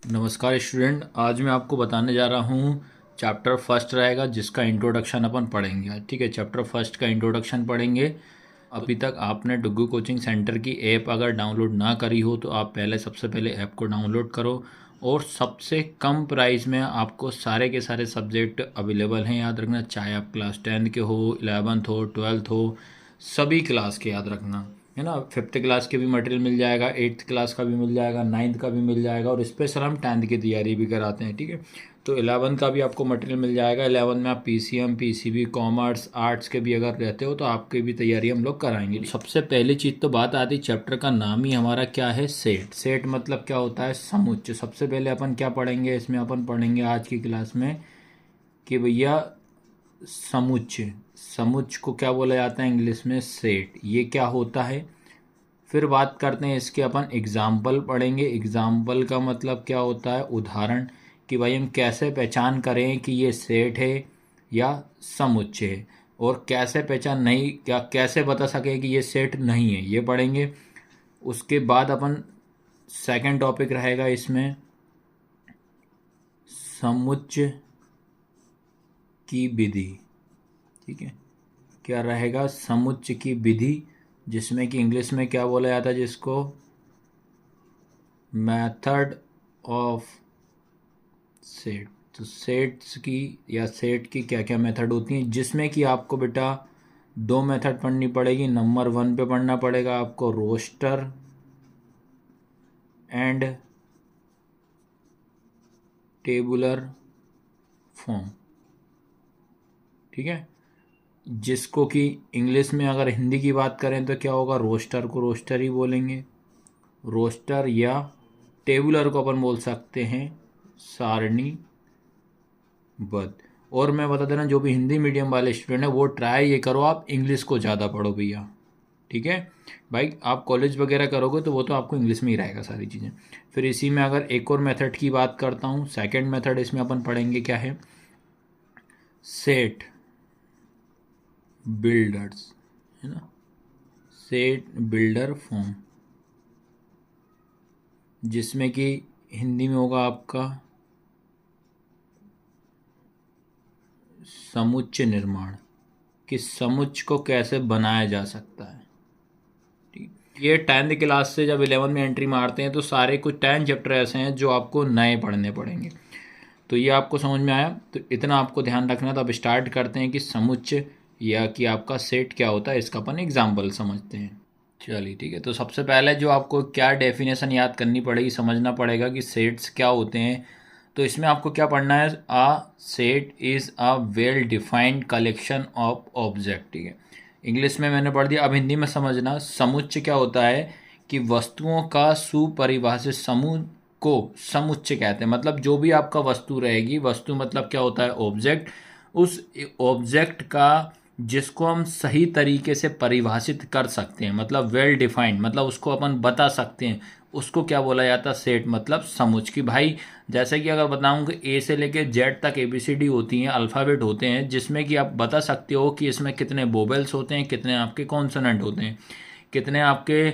नमस्कार स्टूडेंट, आज मैं आपको बताने जा रहा हूँ। चैप्टर फर्स्ट रहेगा जिसका इंट्रोडक्शन अपन पढ़ेंगे। ठीक है, चैप्टर फर्स्ट का इंट्रोडक्शन पढ़ेंगे। अभी तक आपने डुग्गू कोचिंग सेंटर की ऐप अगर डाउनलोड ना करी हो तो आप सबसे पहले ऐप को डाउनलोड करो। और सबसे कम प्राइस में आपको सारे के सारे सब्जेक्ट अवेलेबल हैं। याद रखना, चाहे आप क्लास 10 के हो, 11th हो, 12th हो, सभी क्लास के याद रखना है ना। 5th क्लास के भी मटेरियल मिल जाएगा, 8th क्लास का भी मिल जाएगा, 9th का भी मिल जाएगा, और स्पेशल हम 10th की तैयारी भी कराते हैं। ठीक है, तो 11th का भी आपको मटेरियल मिल जाएगा। 11th में आप पीसीएम, पीसीबी, कॉमर्स, आर्ट्स के भी अगर रहते हो तो आपकी भी तैयारी हम लोग कराएंगे। सबसे पहली चीज़ तो बात आती, चैप्टर का नाम ही हमारा क्या है, सेट। सेट मतलब क्या होता है, समुच्चय। सबसे पहले अपन क्या पढ़ेंगे इसमें, अपन पढ़ेंगे आज की क्लास में कि भैया समुच्चय, समुच्चय को क्या बोला जाता है इंग्लिश में, सेट। ये क्या होता है। फिर बात करते हैं इसके, अपन एग्जाम्पल पढ़ेंगे। एग्जाम्पल का मतलब क्या होता है, उदाहरण, कि भाई हम कैसे पहचान करें कि ये सेट है या समुच्चय है, और कैसे पहचान नहीं, क्या कैसे बता सके कि ये सेट नहीं है, ये पढ़ेंगे। उसके बाद अपन सेकंड टॉपिक रहेगा इसमें समुच्चय की विधि। ठीक है, क्या रहेगा, समुच्चय की विधि, जिसमें कि इंग्लिश में क्या बोला जाता है, जिसको मेथड ऑफ सेट। तो सेट्स की या सेट की क्या क्या मेथड होती हैं, जिसमें कि आपको बेटा दो मेथड पढ़नी पड़ेगी। नंबर 1 पे पढ़ना पड़ेगा आपको रोस्टर एंड टेबुलर फॉर्म। ठीक है, जिसको कि इंग्लिश में अगर हिंदी की बात करें तो क्या होगा, रोस्टर को रोस्टर ही बोलेंगे, रोस्टर, या टेबुलर को अपन बोल सकते हैं सारणीबद्ध। और मैं बता देना, जो भी हिंदी मीडियम वाले स्टूडेंट है वो ट्राई ये करो, आप इंग्लिश को ज़्यादा पढ़ो भैया। ठीक है भाई, आप कॉलेज वगैरह करोगे तो वो तो आपको इंग्लिश में ही रहेगा सारी चीज़ें। फिर इसी में अगर एक और मेथड की बात करता हूँ, सेकंड मेथड इसमें अपन पढ़ेंगे क्या है, सेट बिल्डर्स, है ना, सेट बिल्डर फॉर्म, जिसमें कि हिंदी में होगा आपका समुच्चय निर्माण, कि समुच्चय को कैसे बनाया जा सकता है। ठीक, ये 10th क्लास से जब 11 में एंट्री मारते हैं तो सारे कुछ 10 चैप्टर ऐसे हैं जो आपको नए पढ़ने पड़ेंगे। तो ये आपको समझ में आया, तो इतना आपको ध्यान रखना। तो अब स्टार्ट करते हैं कि समुच्चय या कि आपका सेट क्या होता है, इसका अपन एग्जाम्पल समझते हैं। चलिए ठीक है, तो सबसे पहले जो आपको क्या डेफिनेशन याद करनी पड़ेगी, समझना पड़ेगा कि सेट्स क्या होते हैं। तो इसमें आपको क्या पढ़ना है, a set is a well defined collection of object. ठीक है, इंग्लिश में मैंने पढ़ दिया, अब हिंदी में समझना। समुच्चय क्या होता है कि वस्तुओं का सुपरिभाषित समूह को समुच्चय कहते हैं। मतलब जो भी आपका वस्तु रहेगी, वस्तु मतलब क्या होता है, ऑब्जेक्ट। उस ऑब्जेक्ट का जिसको हम सही तरीके से परिभाषित कर सकते हैं, मतलब वेल डिफाइंड, मतलब उसको अपन बता सकते हैं, उसको क्या बोला जाता है, सेट मतलब समुच्चय। की भाई जैसे कि अगर बताऊं कि ए से लेके जेड तक एबीसीडी होती हैं, अल्फ़ाबेट होते हैं, जिसमें कि आप बता सकते हो कि इसमें कितने वोवेल्स होते हैं, कितने आपके कॉन्सोनेंट होते हैं, कितने आपके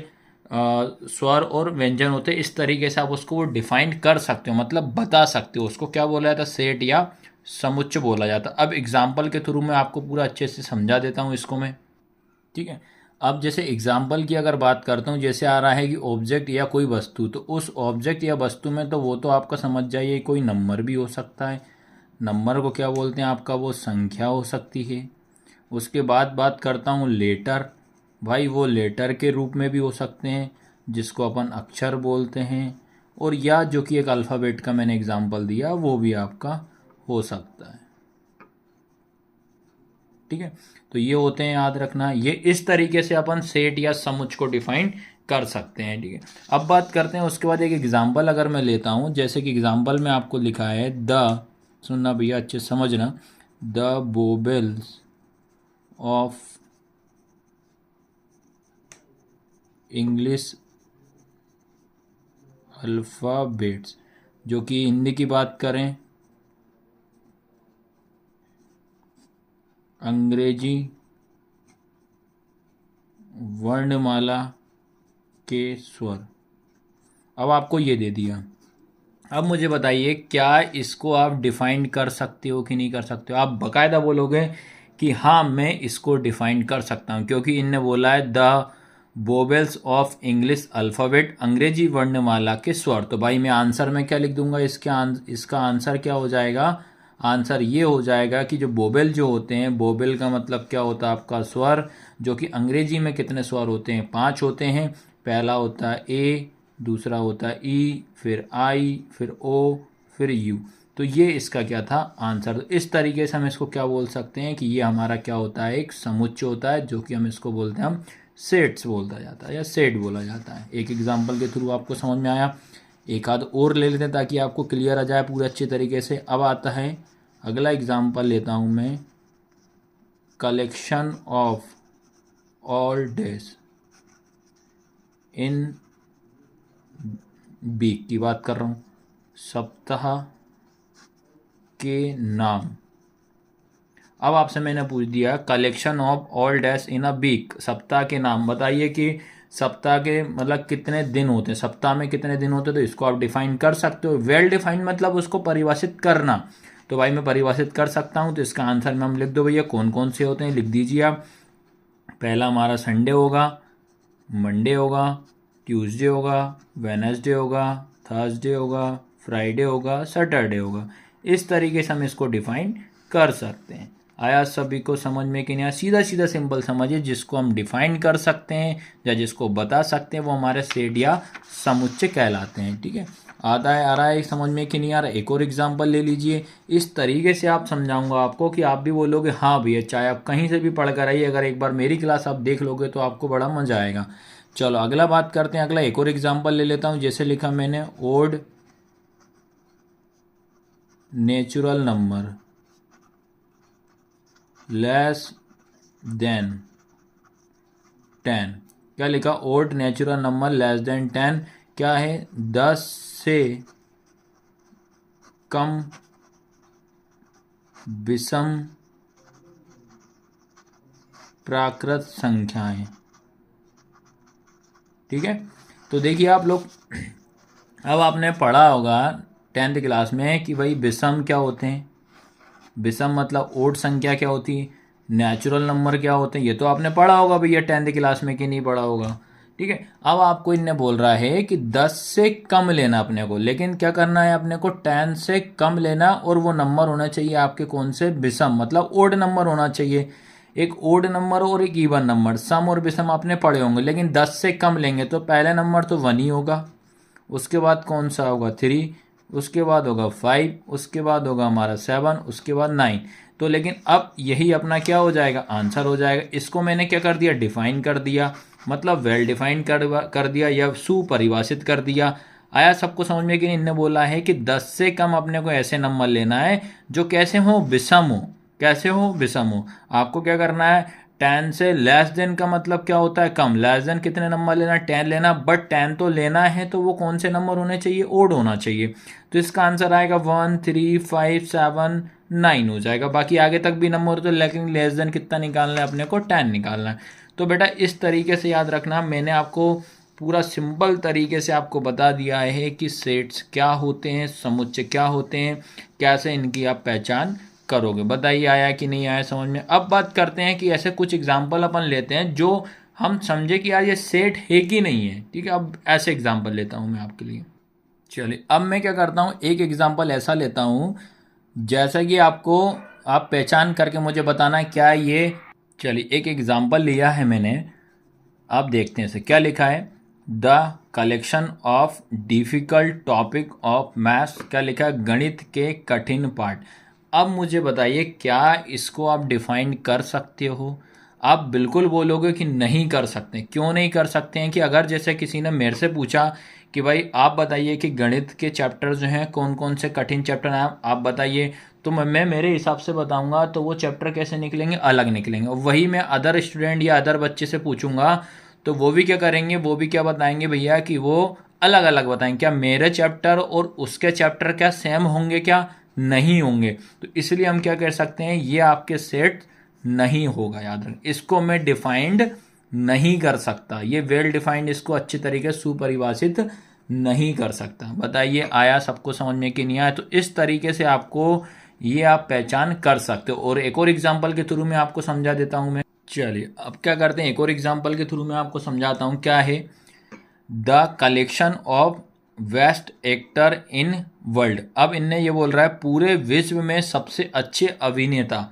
स्वर और व्यंजन होते हैं। इस तरीके से आप उसको वो डिफाइन कर सकते हो, मतलब बता सकते हो, उसको क्या बोला जाता है, सेट या समुच्चय बोला जाता है। अब एग्जाम्पल के थ्रू मैं आपको पूरा अच्छे से समझा देता हूँ इसको मैं। ठीक है, अब जैसे एग्जाम्पल की अगर बात करता हूँ, जैसे आ रहा है कि ऑब्जेक्ट या कोई वस्तु, तो उस ऑब्जेक्ट या वस्तु में तो वो तो आपका समझ जाइए, कोई नंबर भी हो सकता है। नंबर को क्या बोलते हैं, आपका वो संख्या हो सकती है। उसके बाद बात करता हूँ लेटर, भाई वो लेटर के रूप में भी हो सकते हैं, जिसको अपन अक्षर बोलते हैं। और या जो कि एक अल्फ़ाबेट का मैंने एग्जांपल दिया, वो भी आपका हो सकता है। ठीक है, तो ये होते हैं, याद रखना। ये इस तरीके से अपन सेट या समुच्चय को डिफाइन कर सकते हैं। ठीक है, अब बात करते हैं उसके बाद एक एग्जांपल अगर मैं लेता हूँ, जैसे कि एग्जांपल में आपको लिखा है द, सुनना भैया अच्छे से समझना, the vowels of English alphabets, जो कि हिंदी की बात करें, अंग्रेजी वर्णमाला के स्वर। अब आपको ये दे दिया, अब मुझे बताइए क्या इसको आप डिफाइन कर सकते हो कि नहीं कर सकते हो। आप बकायदा बोलोगे कि हाँ मैं इसको डिफाइन कर सकता हूँ, क्योंकि इनने बोला है the vowels of English alphabet, अंग्रेजी वर्णमाला के स्वर। तो भाई मैं आंसर में क्या लिख दूंगा, इसका आंसर क्या हो जाएगा, आंसर ये हो जाएगा कि जो वोवेल जो होते हैं, वोवेल का मतलब क्या होता है आपका स्वर, जो कि अंग्रेजी में कितने स्वर होते हैं, 5 होते हैं। पहला होता है ए, दूसरा होता है ई, फिर आई, फिर ओ, फिर यू। तो ये इसका क्या था आंसर। तो इस तरीके से हम इसको क्या बोल सकते हैं कि ये हमारा क्या होता है, एक समुच्चय होता है, जो कि हम इसको बोलते हैं, हम सेट्स बोलता जाता है या सेट बोला जाता है। एक एग्जाम्पल के थ्रू आपको समझ में आया, एक आध और ले लेते हैं ताकि आपको क्लियर आ जाए पूरे अच्छे तरीके से। अब आता है अगला एग्जाम्पल लेता हूँ मैं, collection of all days in week की बात कर रहा हूँ, सप्ताह के नाम। अब आपसे मैंने पूछ दिया collection of all days in a week, सप्ताह के नाम बताइए कि सप्ताह के मतलब कितने दिन होते हैं, सप्ताह में कितने दिन होते हैं। तो इसको आप डिफाइन कर सकते हो, वेल डिफाइन मतलब उसको परिभाषित करना। तो भाई मैं परिभाषित कर सकता हूँ, तो इसका आंसर में हम लिख दो भैया कौन कौन से होते हैं, लिख दीजिए आप। पहला हमारा संडे होगा, मंडे होगा, ट्यूसडे होगा, वेनसडे होगा, थर्सडे होगा, फ्राइडे होगा, सैटरडे होगा। इस तरीके से हम इसको डिफाइन कर सकते हैं। आया सभी को समझ में कि नहीं? सीधा सीधा सिंपल समझिए, जिसको हम डिफाइन कर सकते हैं या जिसको बता सकते हैं वो हमारे सेट या समुच्चय कहलाते हैं। ठीक है, आता है आ रहा है समझ में कि नहीं आ रहा? एक और एग्जांपल ले लीजिए। इस तरीके से आप समझाऊंगा आपको कि आप भी बोलोगे हाँ भैया, चाहे आप कहीं से भी पढ़ कर आइए, अगर एक बार मेरी क्लास आप देख लोगे तो आपको बड़ा मजा आएगा। चलो अगला बात करते हैं, अगला एक और एग्जांपल ले लेता हूं। जैसे लिखा मैंने odd natural number less than 10। क्या लिखा? Odd natural number less than 10 क्या है? 10 से कम विषम प्राकृत संख्याएं। ठीक है, तो देखिए आप लोग, अब आपने पढ़ा होगा 10th क्लास में कि भाई विषम क्या होते हैं, विषम मतलब ओड संख्या क्या होती है, नेचुरल नंबर क्या होते हैं, ये तो आपने पढ़ा होगा भैया 10th क्लास में कि नहीं पढ़ा होगा। ठीक है, अब आपको इनने बोल रहा है कि 10 से कम लेना अपने को, लेकिन क्या करना है अपने को, 10 से कम लेना, और वो नंबर होना चाहिए आपके कौन से, विषम मतलब ओड नंबर होना चाहिए। एक ओड नंबर और एक इवन नंबर, सम और विषम आपने पढ़े होंगे, लेकिन 10 से कम लेंगे तो पहले नंबर तो 1 ही होगा, उसके बाद कौन सा होगा 3, उसके बाद होगा 5, उसके बाद होगा हमारा 7, उसके बाद 9। तो लेकिन अब यही अपना क्या हो जाएगा, आंसर हो जाएगा। इसको मैंने क्या कर दिया, डिफाइन कर दिया, मतलब वेल डिफाइन कर दिया या सुपरिभाषित कर दिया। आया सबको समझ में कि नहीं? इनने बोला है कि 10 से कम अपने को ऐसे नंबर लेना है जो कैसे हो, विषम हो। कैसे हो, विषम हो। आपको क्या करना है, 10 से लेस देन का मतलब क्या होता है, कम। लेस देन कितने नंबर लेना, 10 लेना, बट 10 तो लेना है तो वो कौन से नंबर होने चाहिए, ओड होना चाहिए। तो इसका आंसर आएगा 1, 3, 5, 7, 9 हो जाएगा। बाकी आगे तक भी नंबर तो, लेकिन लेस देन कितना निकालना है अपने को, 10 निकालना है। तो बेटा इस तरीके से याद रखना, मैंने आपको पूरा सिंपल तरीके से आपको बता दिया है कि सेट्स क्या होते हैं, समुच्चय क्या होते हैं, कैसे इनकी आप पहचान करोगे। बताइए आया कि नहीं आया समझ में? अब बात करते हैं कि ऐसे कुछ एग्जाम्पल अपन लेते हैं जो हम समझे कि यार ये सेट है कि नहीं है। ठीक है, अब ऐसे एग्जाम्पल लेता हूँ मैं आपके लिए। चलिए अब मैं क्या करता हूँ, एक एग्जाम्पल ऐसा लेता हूँ जैसा कि आपको, आप पहचान करके मुझे बताना है क्या ये। चलिए एक एग्जाम्पल लिया है मैंने, आप देखते हैं इसे क्या लिखा है, the collection of difficult topic of maths. क्या लिखा है, गणित के कठिन पाठ। अब मुझे बताइए क्या इसको आप डिफाइन कर सकते हो? आप बिल्कुल बोलोगे कि नहीं कर सकते। क्यों नहीं कर सकते हैं? कि अगर जैसे किसी ने मेरे से पूछा कि भाई आप बताइए कि गणित के चैप्टर जो हैं कौन कौन से कठिन चैप्टर हैं आप बताइए, तो मैं मेरे हिसाब से बताऊंगा तो वो चैप्टर कैसे निकलेंगे, अलग निकलेंगे। वही मैं अदर स्टूडेंट या अदर बच्चे से पूछूंगा तो वो भी क्या करेंगे, वो भी क्या बताएंगे भैया कि वो अलग अलग बताएंगे। क्या मेरे चैप्टर और उसके चैप्टर क्या सेम होंगे? क्या नहीं होंगे। तो इसलिए हम क्या कह सकते हैं, ये आपके सेट नहीं होगा। याद रखें, इसको मैं डिफाइंड नहीं कर सकता, ये वेल डिफाइंड, इसको अच्छी तरीके से सुपरिभाषित नहीं कर सकता। बताइए आया सबको समझ में कि नहीं आया? तो इस तरीके से आपको ये आप पहचान कर सकते हो। और एक और एग्जाम्पल के थ्रू मैं आपको समझा देता हूँ मैं। चलिए अब क्या करते हैं, एक और एग्जाम्पल के थ्रू मैं आपको समझाता हूँ। क्या है? The collection of best actor in world. अब इनने ये बोल रहा है पूरे विश्व में सबसे अच्छे अभिनेता,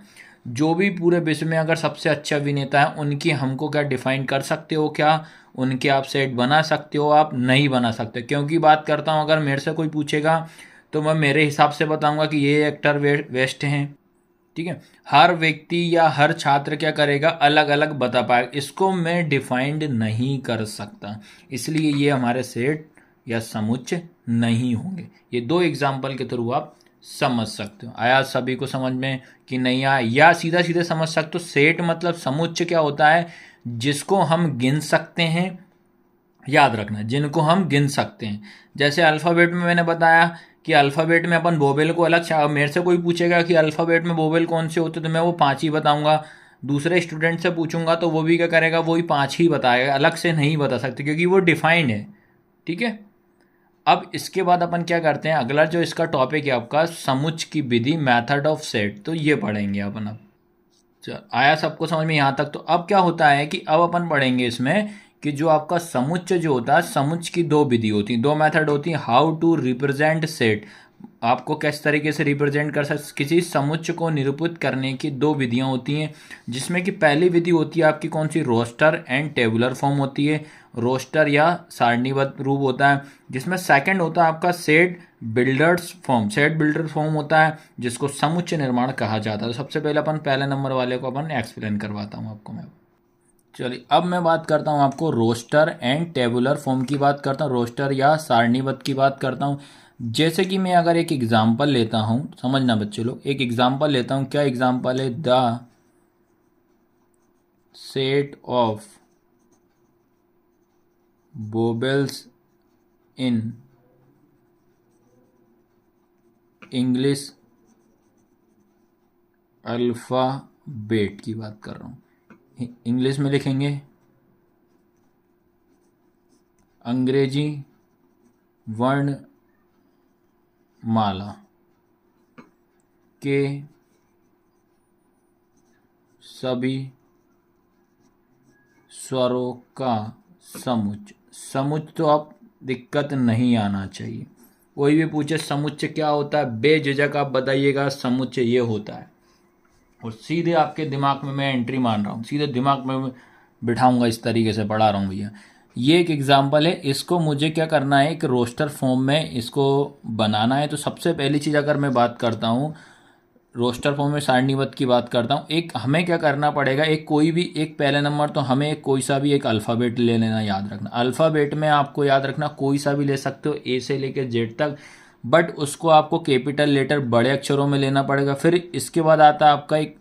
जो भी पूरे विश्व में अगर सबसे अच्छे अभिनेता हैं उनकी हमको क्या डिफाइन कर सकते हो क्या? उनके आप सेट बना सकते हो? आप नहीं बना सकते। क्योंकि बात करता हूँ, अगर मेरे से कोई पूछेगा तो मैं मेरे हिसाब से बताऊंगा कि ये एक्टर बेस्ट हैं। ठीक है, हर व्यक्ति या हर छात्र क्या करेगा, अलग अलग बता पाएगा। इसको मैं डिफाइंड नहीं कर सकता, इसलिए ये हमारे सेट या समुच्चय नहीं होंगे। ये दो एग्जाम्पल के थ्रू आप समझ सकते हो। आया सभी को समझ में कि नहीं आया? या सीधा सीधे समझ सकते हो, सेट मतलब समुच्चय क्या होता है? जिसको हम गिन सकते हैं। याद रखना, जिनको हम गिन सकते हैं। जैसे अल्फ़ाबेट में मैंने बताया कि अल्फ़ाबेट में अपन वोवेल को अलग, मेरे से कोई पूछेगा कि अल्फ़ाबेट में वोवेल कौन से होते, तो मैं वो 5 ही बताऊंगा। दूसरे स्टूडेंट से पूछूंगा तो वो भी क्या करेगा, वही 5 ही बताएगा, अलग से नहीं बता सकते क्योंकि वो डिफाइंड है। ठीक है, अब इसके बाद अपन क्या करते हैं, अगला जो इसका टॉपिक है आपका समुच्चय की विधि, मेथड ऑफ सेट, तो ये पढ़ेंगे अपन अब। आया सबको समझ में यहाँ तक? तो अब क्या होता है कि अब अपन पढ़ेंगे इसमें कि जो आपका समुच्चय जो होता है, समुच्चय की दो विधि होती है, दो मेथड होती है। हाउ टू रिप्रेजेंट सेट, आपको किस तरीके से रिप्रेजेंट कर सकते, किसी समुच्चय को निरूपित करने की दो विधियां होती हैं। जिसमें कि पहली विधि होती है आपकी कौन सी, रोस्टर एंड टेबुलर फॉर्म होती है, रोस्टर या सारणीबद्ध रूप होता है। जिसमें सेकंड होता है आपका set builders form, set builder form होता है जिसको समुच्चय निर्माण कहा जाता है। तो सबसे पहले अपन पहले नंबर वाले को अपन एक्सप्लेन करवाता हूँ आपको मैं। चलिए अब मैं बात करता हूँ आपको रोस्टर एंड टेबुलर फॉर्म की बात करता हूँ, रोस्टर या सारणीबद्ध की बात करता हूँ। जैसे कि मैं अगर एक एग्जांपल लेता हूँ, समझना बच्चे लोग, एक एग्जांपल लेता हूँ। क्या एग्जांपल है? The set of vowels in English alphabet की बात कर रहा हूँ। इंग्लिश में लिखेंगे अंग्रेजी वर्णमाला के सभी स्वरों का समुच्चय। समुच्चय तो आप दिक्कत नहीं आना चाहिए। कोई भी पूछे समुच्चय क्या होता है, बेझिझक आप बताइएगा समुच्चय ये होता है। और सीधे आपके दिमाग में मैं एंट्री मान रहा हूँ, सीधे दिमाग में बिठाऊंगा, इस तरीके से पढ़ा रहा हूँ भैया। ये एक एग्जाम्पल है, इसको मुझे क्या करना है, एक रोस्टर फॉर्म में इसको बनाना है। तो सबसे पहली चीज़ अगर मैं बात करता हूँ रोस्टर फॉर्म में सारणीबद्ध की बात करता हूँ, एक हमें क्या करना पड़ेगा, एक कोई भी एक पहले नंबर तो हमें एक कोई सा भी एक अल्फ़ाबेट ले लेना। याद रखना अल्फ़ाबेट में आपको याद रखना कोई सा भी ले सकते हो, ए से लेकर जेड तक, बट उसको आपको कैपिटल लेटर बड़े अक्षरों में लेना पड़ेगा। फिर इसके बाद आता है आपका एक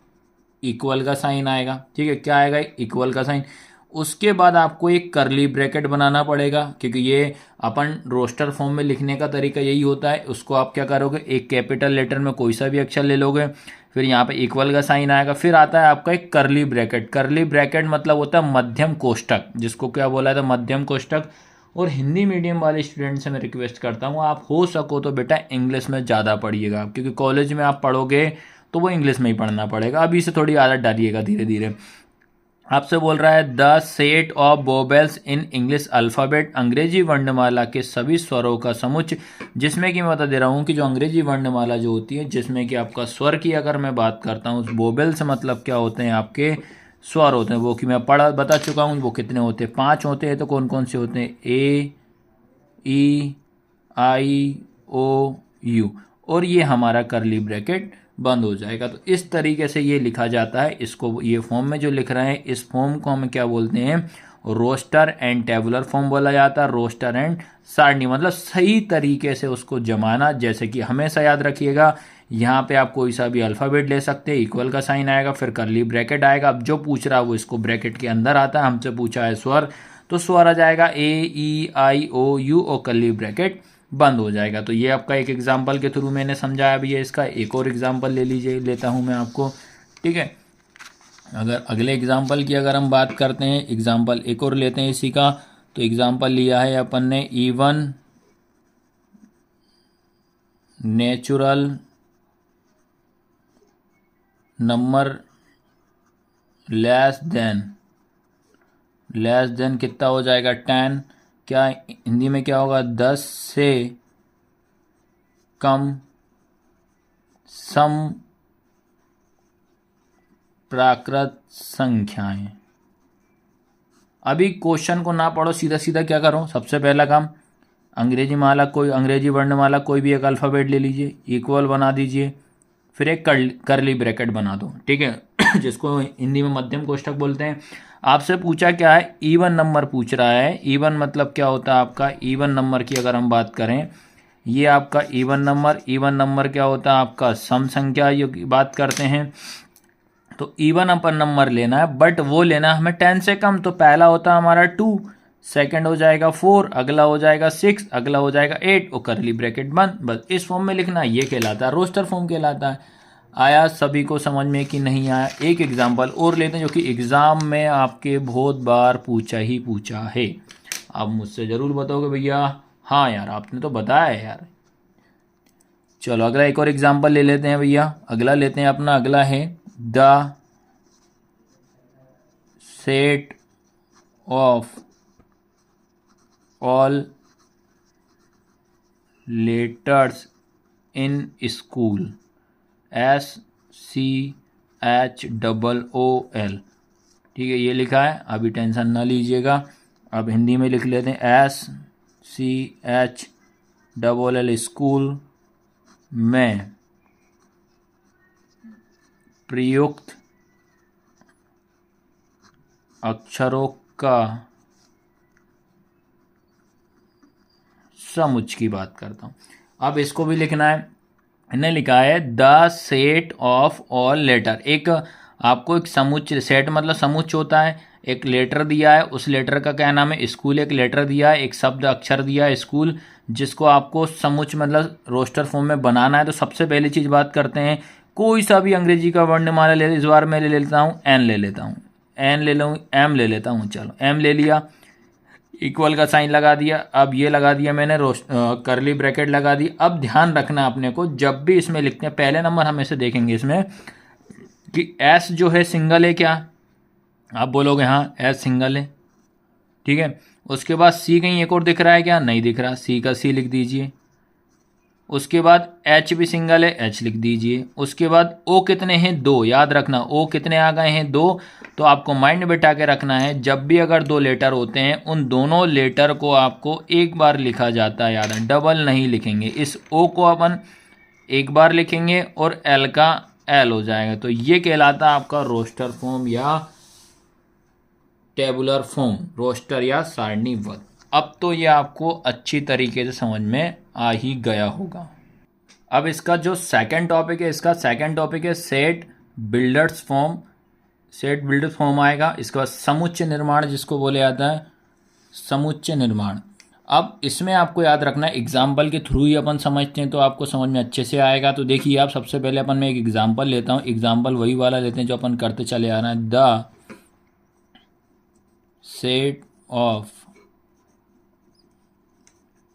इक्वल का साइन आएगा। ठीक है, क्या आएगा? इक्वल का साइन। उसके बाद आपको एक करली ब्रैकेट बनाना पड़ेगा, क्योंकि ये अपन रोस्टर फॉर्म में लिखने का तरीका यही होता है। उसको आप क्या करोगे, एक कैपिटल लेटर में कोई सा भी अक्षर ले लोगे, फिर यहाँ पे इक्वल का साइन आएगा। फिर आता है आपका एक करली ब्रैकेट। करली ब्रैकेट मतलब होता है मध्यम कोष्टक, जिसको क्या बोला था, मध्यम कोष्टक। और हिंदी मीडियम वाले स्टूडेंट से मैं रिक्वेस्ट करता हूँ, आप हो सको तो बेटा इंग्लिश में ज़्यादा पढ़िएगा, क्योंकि कॉलेज में आप पढ़ोगे तो वो इंग्लिश में ही पढ़ना पड़ेगा। अभी से थोड़ी आदत डालिएगा धीरे धीरे। आपसे बोल रहा है the set of vowels in English alphabet, अंग्रेजी वर्णमाला के सभी स्वरों का समुच्चय। जिसमें कि मैं बता दे रहा हूँ कि जो अंग्रेजी वर्णमाला जो होती है, जिसमें कि आपका स्वर की अगर मैं बात करता हूँ, वोवेल्स मतलब क्या होते हैं, आपके स्वर होते हैं। वो कि मैं बता चुका हूँ वो कितने होते हैं, 5 होते हैं। तो कौन कौन से होते हैं? ए, ई, आई, ओ, यू। और ये हमारा करली ब्रैकेट बंद हो जाएगा। तो इस तरीके से ये लिखा जाता है। इसको ये फॉर्म में जो लिख रहे हैं, इस फॉर्म को हम क्या बोलते हैं, रोस्टर एंड टेबुलर फॉर्म बोला जाता है। रोस्टर एंड सारणी मतलब सही तरीके से उसको जमाना। जैसे कि हमेशा याद रखिएगा, यहाँ पे आप कोई सा भी अल्फ़ाबेट ले सकते हैं, इक्वल का साइन आएगा, फिर करली ब्रैकेट आएगा। अब जो पूछ रहा है वो इसको ब्रैकेट के अंदर आता है। हमसे पूछा है स्वर, तो स्वर आ जाएगा ए, ई, आई, ओ, यू, और करली ब्रैकेट बंद हो जाएगा। तो ये आपका एक एग्जाम्पल के थ्रू मैंने समझाया भी है। इसका एक और एग्जाम्पल ले लीजिए, लेता हूँ मैं आपको। ठीक है, अगर अगले एग्जाम्पल की अगर हम बात करते हैं, एग्जाम्पल एक और लेते हैं इसी का। तो एग्जाम्पल लिया है अपन ने E1 natural number less then कितना हो जाएगा 10। क्या हिंदी में क्या होगा 10 से कम सम प्राकृत संख्याएं। अभी क्वेश्चन को ना पढ़ो, सीधा सीधा क्या करो, सबसे पहला काम अंग्रेजी माला, कोई अंग्रेजी वर्णमाला कोई भी एक अल्फ़ाबेट ले लीजिए, इक्वल बना दीजिए, फिर एक करली ब्रैकेट बना दो, ठीक है जिसको हिंदी में मध्यम कोष्ठक बोलते हैं। आपसे पूछा क्या है, इवन नंबर पूछ रहा है। इवन मतलब क्या होता है आपका, इवन नंबर की अगर हम बात करें, ये आपका इवन नंबर क्या होता है आपका सम संख्या की बात करते हैं। तो इवन अपन नंबर लेना है, बट वो लेना है हमें 10 से कम। तो पहला होता है हमारा 2, सेकंड हो जाएगा 4, अगला हो जाएगा 6, अगला हो जाएगा 8 और करली ब्रैकेट बंद। बस इस फॉर्म में लिखना है, ये कहलाता है रोस्टर फॉर्म कहलाता है। आया सभी को समझ में कि नहीं आया? एक एग्जाम्पल और लेते हैं जो कि एग्ज़ाम में आपके बहुत बार पूछा है। आप मुझसे ज़रूर बताओगे भैया हाँ यार आपने तो बताया है यार। चलो अगला एक और एग्जाम्पल ले लेते हैं भैया। अगला लेते हैं अपना, अगला है the set of all letters in school, SCHOOL, ठीक है ये लिखा है, अभी टेंशन ना लीजिएगा। अब हिंदी में लिख लेते हैं SCHOOL स्कूल में प्रयुक्त अक्षरों का समुच्चय की बात करता हूँ। अब इसको भी लिखना है, इन्हें लिखा है the set of all letter. एक आपको एक समुच्चय, सेट मतलब समुच्चय होता है, एक लेटर दिया है, उस लेटर का क्या नाम है स्कूल, एक लेटर दिया है, एक शब्द अक्षर दिया है स्कूल, जिसको आपको समुच्चय मतलब रोस्टर फॉर्म में बनाना है। तो सबसे पहली चीज़ बात करते हैं, कोई सा भी अंग्रेजी का वर्णमाला ले, इस बार मैं ले लेता हूँ एन ले लेता हूँ, एन ले लूँ, एम ले लेता हूँ, चलो एम ले लिया, इक्वल का साइन लगा दिया। अब ये लगा दिया मैंने करली ब्रैकेट लगा दी। अब ध्यान रखना अपने को, जब भी इसमें लिखते हैं पहले नंबर हमेशा देखेंगे इसमें कि एस जो है सिंगल है क्या, आप बोलोगे हाँ एस सिंगल है, ठीक है। उसके बाद सी कहीं एक और दिख रहा है क्या, नहीं दिख रहा, सी का सी लिख दीजिए। उसके बाद एच भी सिंगल है, एच लिख दीजिए। उसके बाद ओ कितने हैं, 2, याद रखना ओ कितने आ गए हैं 2। तो आपको माइंड बैठा के रखना है, जब भी अगर 2 लेटर होते हैं उन दोनों लेटर को आपको एक बार लिखा जाता है, याद है, डबल नहीं लिखेंगे। इस ओ को अपन एक बार लिखेंगे और एल का एल हो जाएगा। तो ये कहलाता है आपका रोस्टर फॉर्म या टेबुलर फॉर्म, रोस्टर या सारणीबद्ध। अब तो ये आपको अच्छी तरीके से समझ में आ ही गया होगा। अब इसका जो सेकंड टॉपिक है, इसका सेकंड टॉपिक है set builders form. Set builders form आएगा, इसके बाद समुच्चय निर्माण जिसको बोले जाता है समुच्चय निर्माण। अब इसमें आपको याद रखना है, एग्जाम्पल के थ्रू ही अपन समझते हैं तो आपको समझ में अच्छे से आएगा। तो देखिए आप, सबसे पहले अपन मैं एक एग्जाम्पल लेता हूँ, एग्जाम्पल वही वाला लेते हैं जो अपन करते चले आ रहे हैं। The set of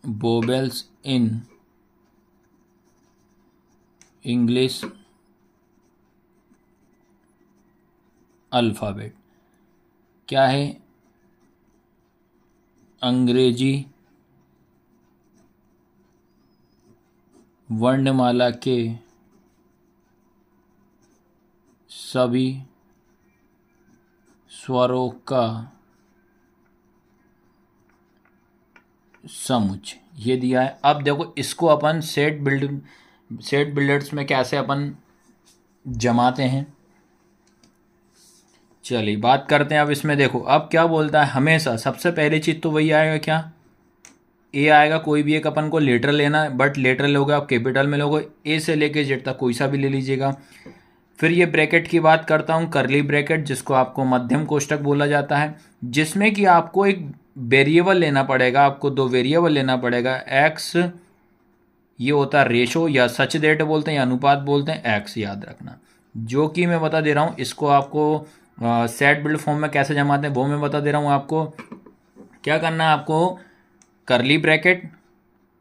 vowels in English alphabet, क्या है, अंग्रेजी वर्णमाला के सभी स्वरों का समुच्चय, ये दिया है। अब देखो इसको अपन सेट बिल्डर्स में कैसे अपन जमाते हैं, चलिए बात करते हैं। अब इसमें देखो अब क्या बोलता है, हमेशा सबसे पहली चीज़ तो वही आएगा क्या, ए आएगा। कोई भी एक अपन को लेटर लेना है, बट लेटर लोगे आप कैपिटल में लोगे, ए से लेके जेड तक कोई सा भी ले लीजिएगा। फिर ये ब्रैकेट की बात करता हूँ, करली ब्रैकेट जिसको आपको मध्यम कोष्ठक बोला जाता है, जिसमें कि आपको एक वेरिएबल लेना पड़ेगा, आपको 2 वेरिएबल लेना पड़ेगा। एक्स ये होता है रेशो या सच डेट बोलते हैं या अनुपात बोलते हैं, एक्स याद रखना, जो कि मैं बता दे रहा हूँ। इसको आपको सेट बिल्ड फॉर्म में कैसे जमाते हैं वो मैं बता दे रहा हूँ आपको। क्या करना है आपको, करली ब्रैकेट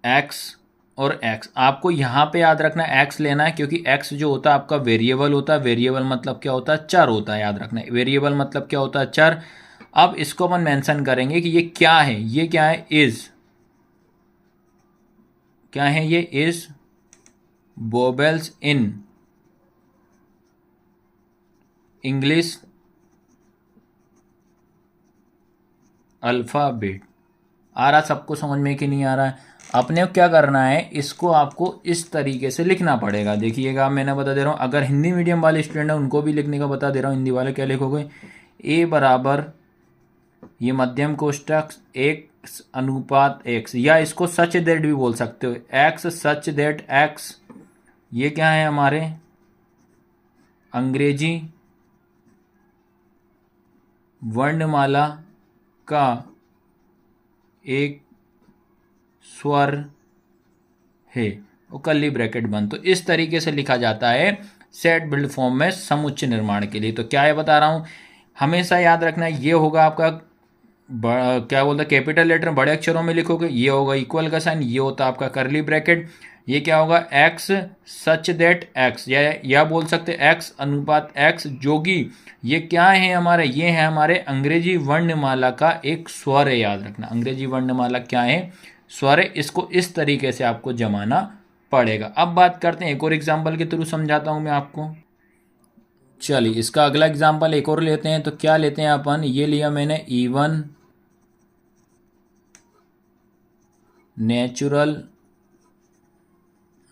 एक्स और x, आपको यहाँ पे याद रखना x लेना है, क्योंकि x जो होता है आपका वेरिएबल होता है। वेरिएबल मतलब क्या होता है? चर होता है, याद रखना है। वेरिएबल मतलब क्या होता है? चर। अब इसको अपन मेंशन करेंगे कि ये क्या है। ये क्या है? इज। क्या है ये? Is vowels in English alphabet. आ रहा सबको समझ में कि नहीं आ रहा है? अपने को क्या करना है, इसको आपको इस तरीके से लिखना पड़ेगा। देखिएगा, मैंने बता दे रहा हूँ, अगर हिंदी मीडियम वाले स्टूडेंट हैं उनको भी लिखने का बता दे रहा हूँ। हिंदी वाले क्या लिखोगे? ए बराबर, ये मध्यम कोष्टक, एक्स अनुपात एक्स, या इसको सच दैट भी बोल सकते हो, एक्स सच दैट एक्स। ये क्या है हमारे? अंग्रेजी वर्णमाला का एक स्वर है, वो कर्ली ब्रैकेट बंद। तो इस तरीके से लिखा जाता है सेट बिल्ड फॉर्म में समुच्चय निर्माण के लिए। तो क्या है बता रहा हूँ, हमेशा याद रखना है, ये होगा आपका क्या बोलते हैं, कैपिटल लेटर बड़े अक्षरों में लिखोगे, ये होगा इक्वल का साइन, ये होता है आपका कर्ली ब्रैकेट। ये क्या होगा? एक्स सच दैट एक्स, या बोल सकते एक्स अनुपात एक्स, जो कि ये क्या है हमारे? ये है हमारे अंग्रेजी वर्णमाला का एक स्वर है। याद रखना, अंग्रेजी वर्णमाला क्या है? स्वर है। इसको इस तरीके से आपको जमाना पड़ेगा। अब बात करते हैं, एक और एग्जाम्पल के थ्रू समझाता हूं मैं आपको। चलिए, इसका अगला एग्जाम्पल एक और लेते हैं। तो क्या लेते हैं अपन? ये लिया मैंने even natural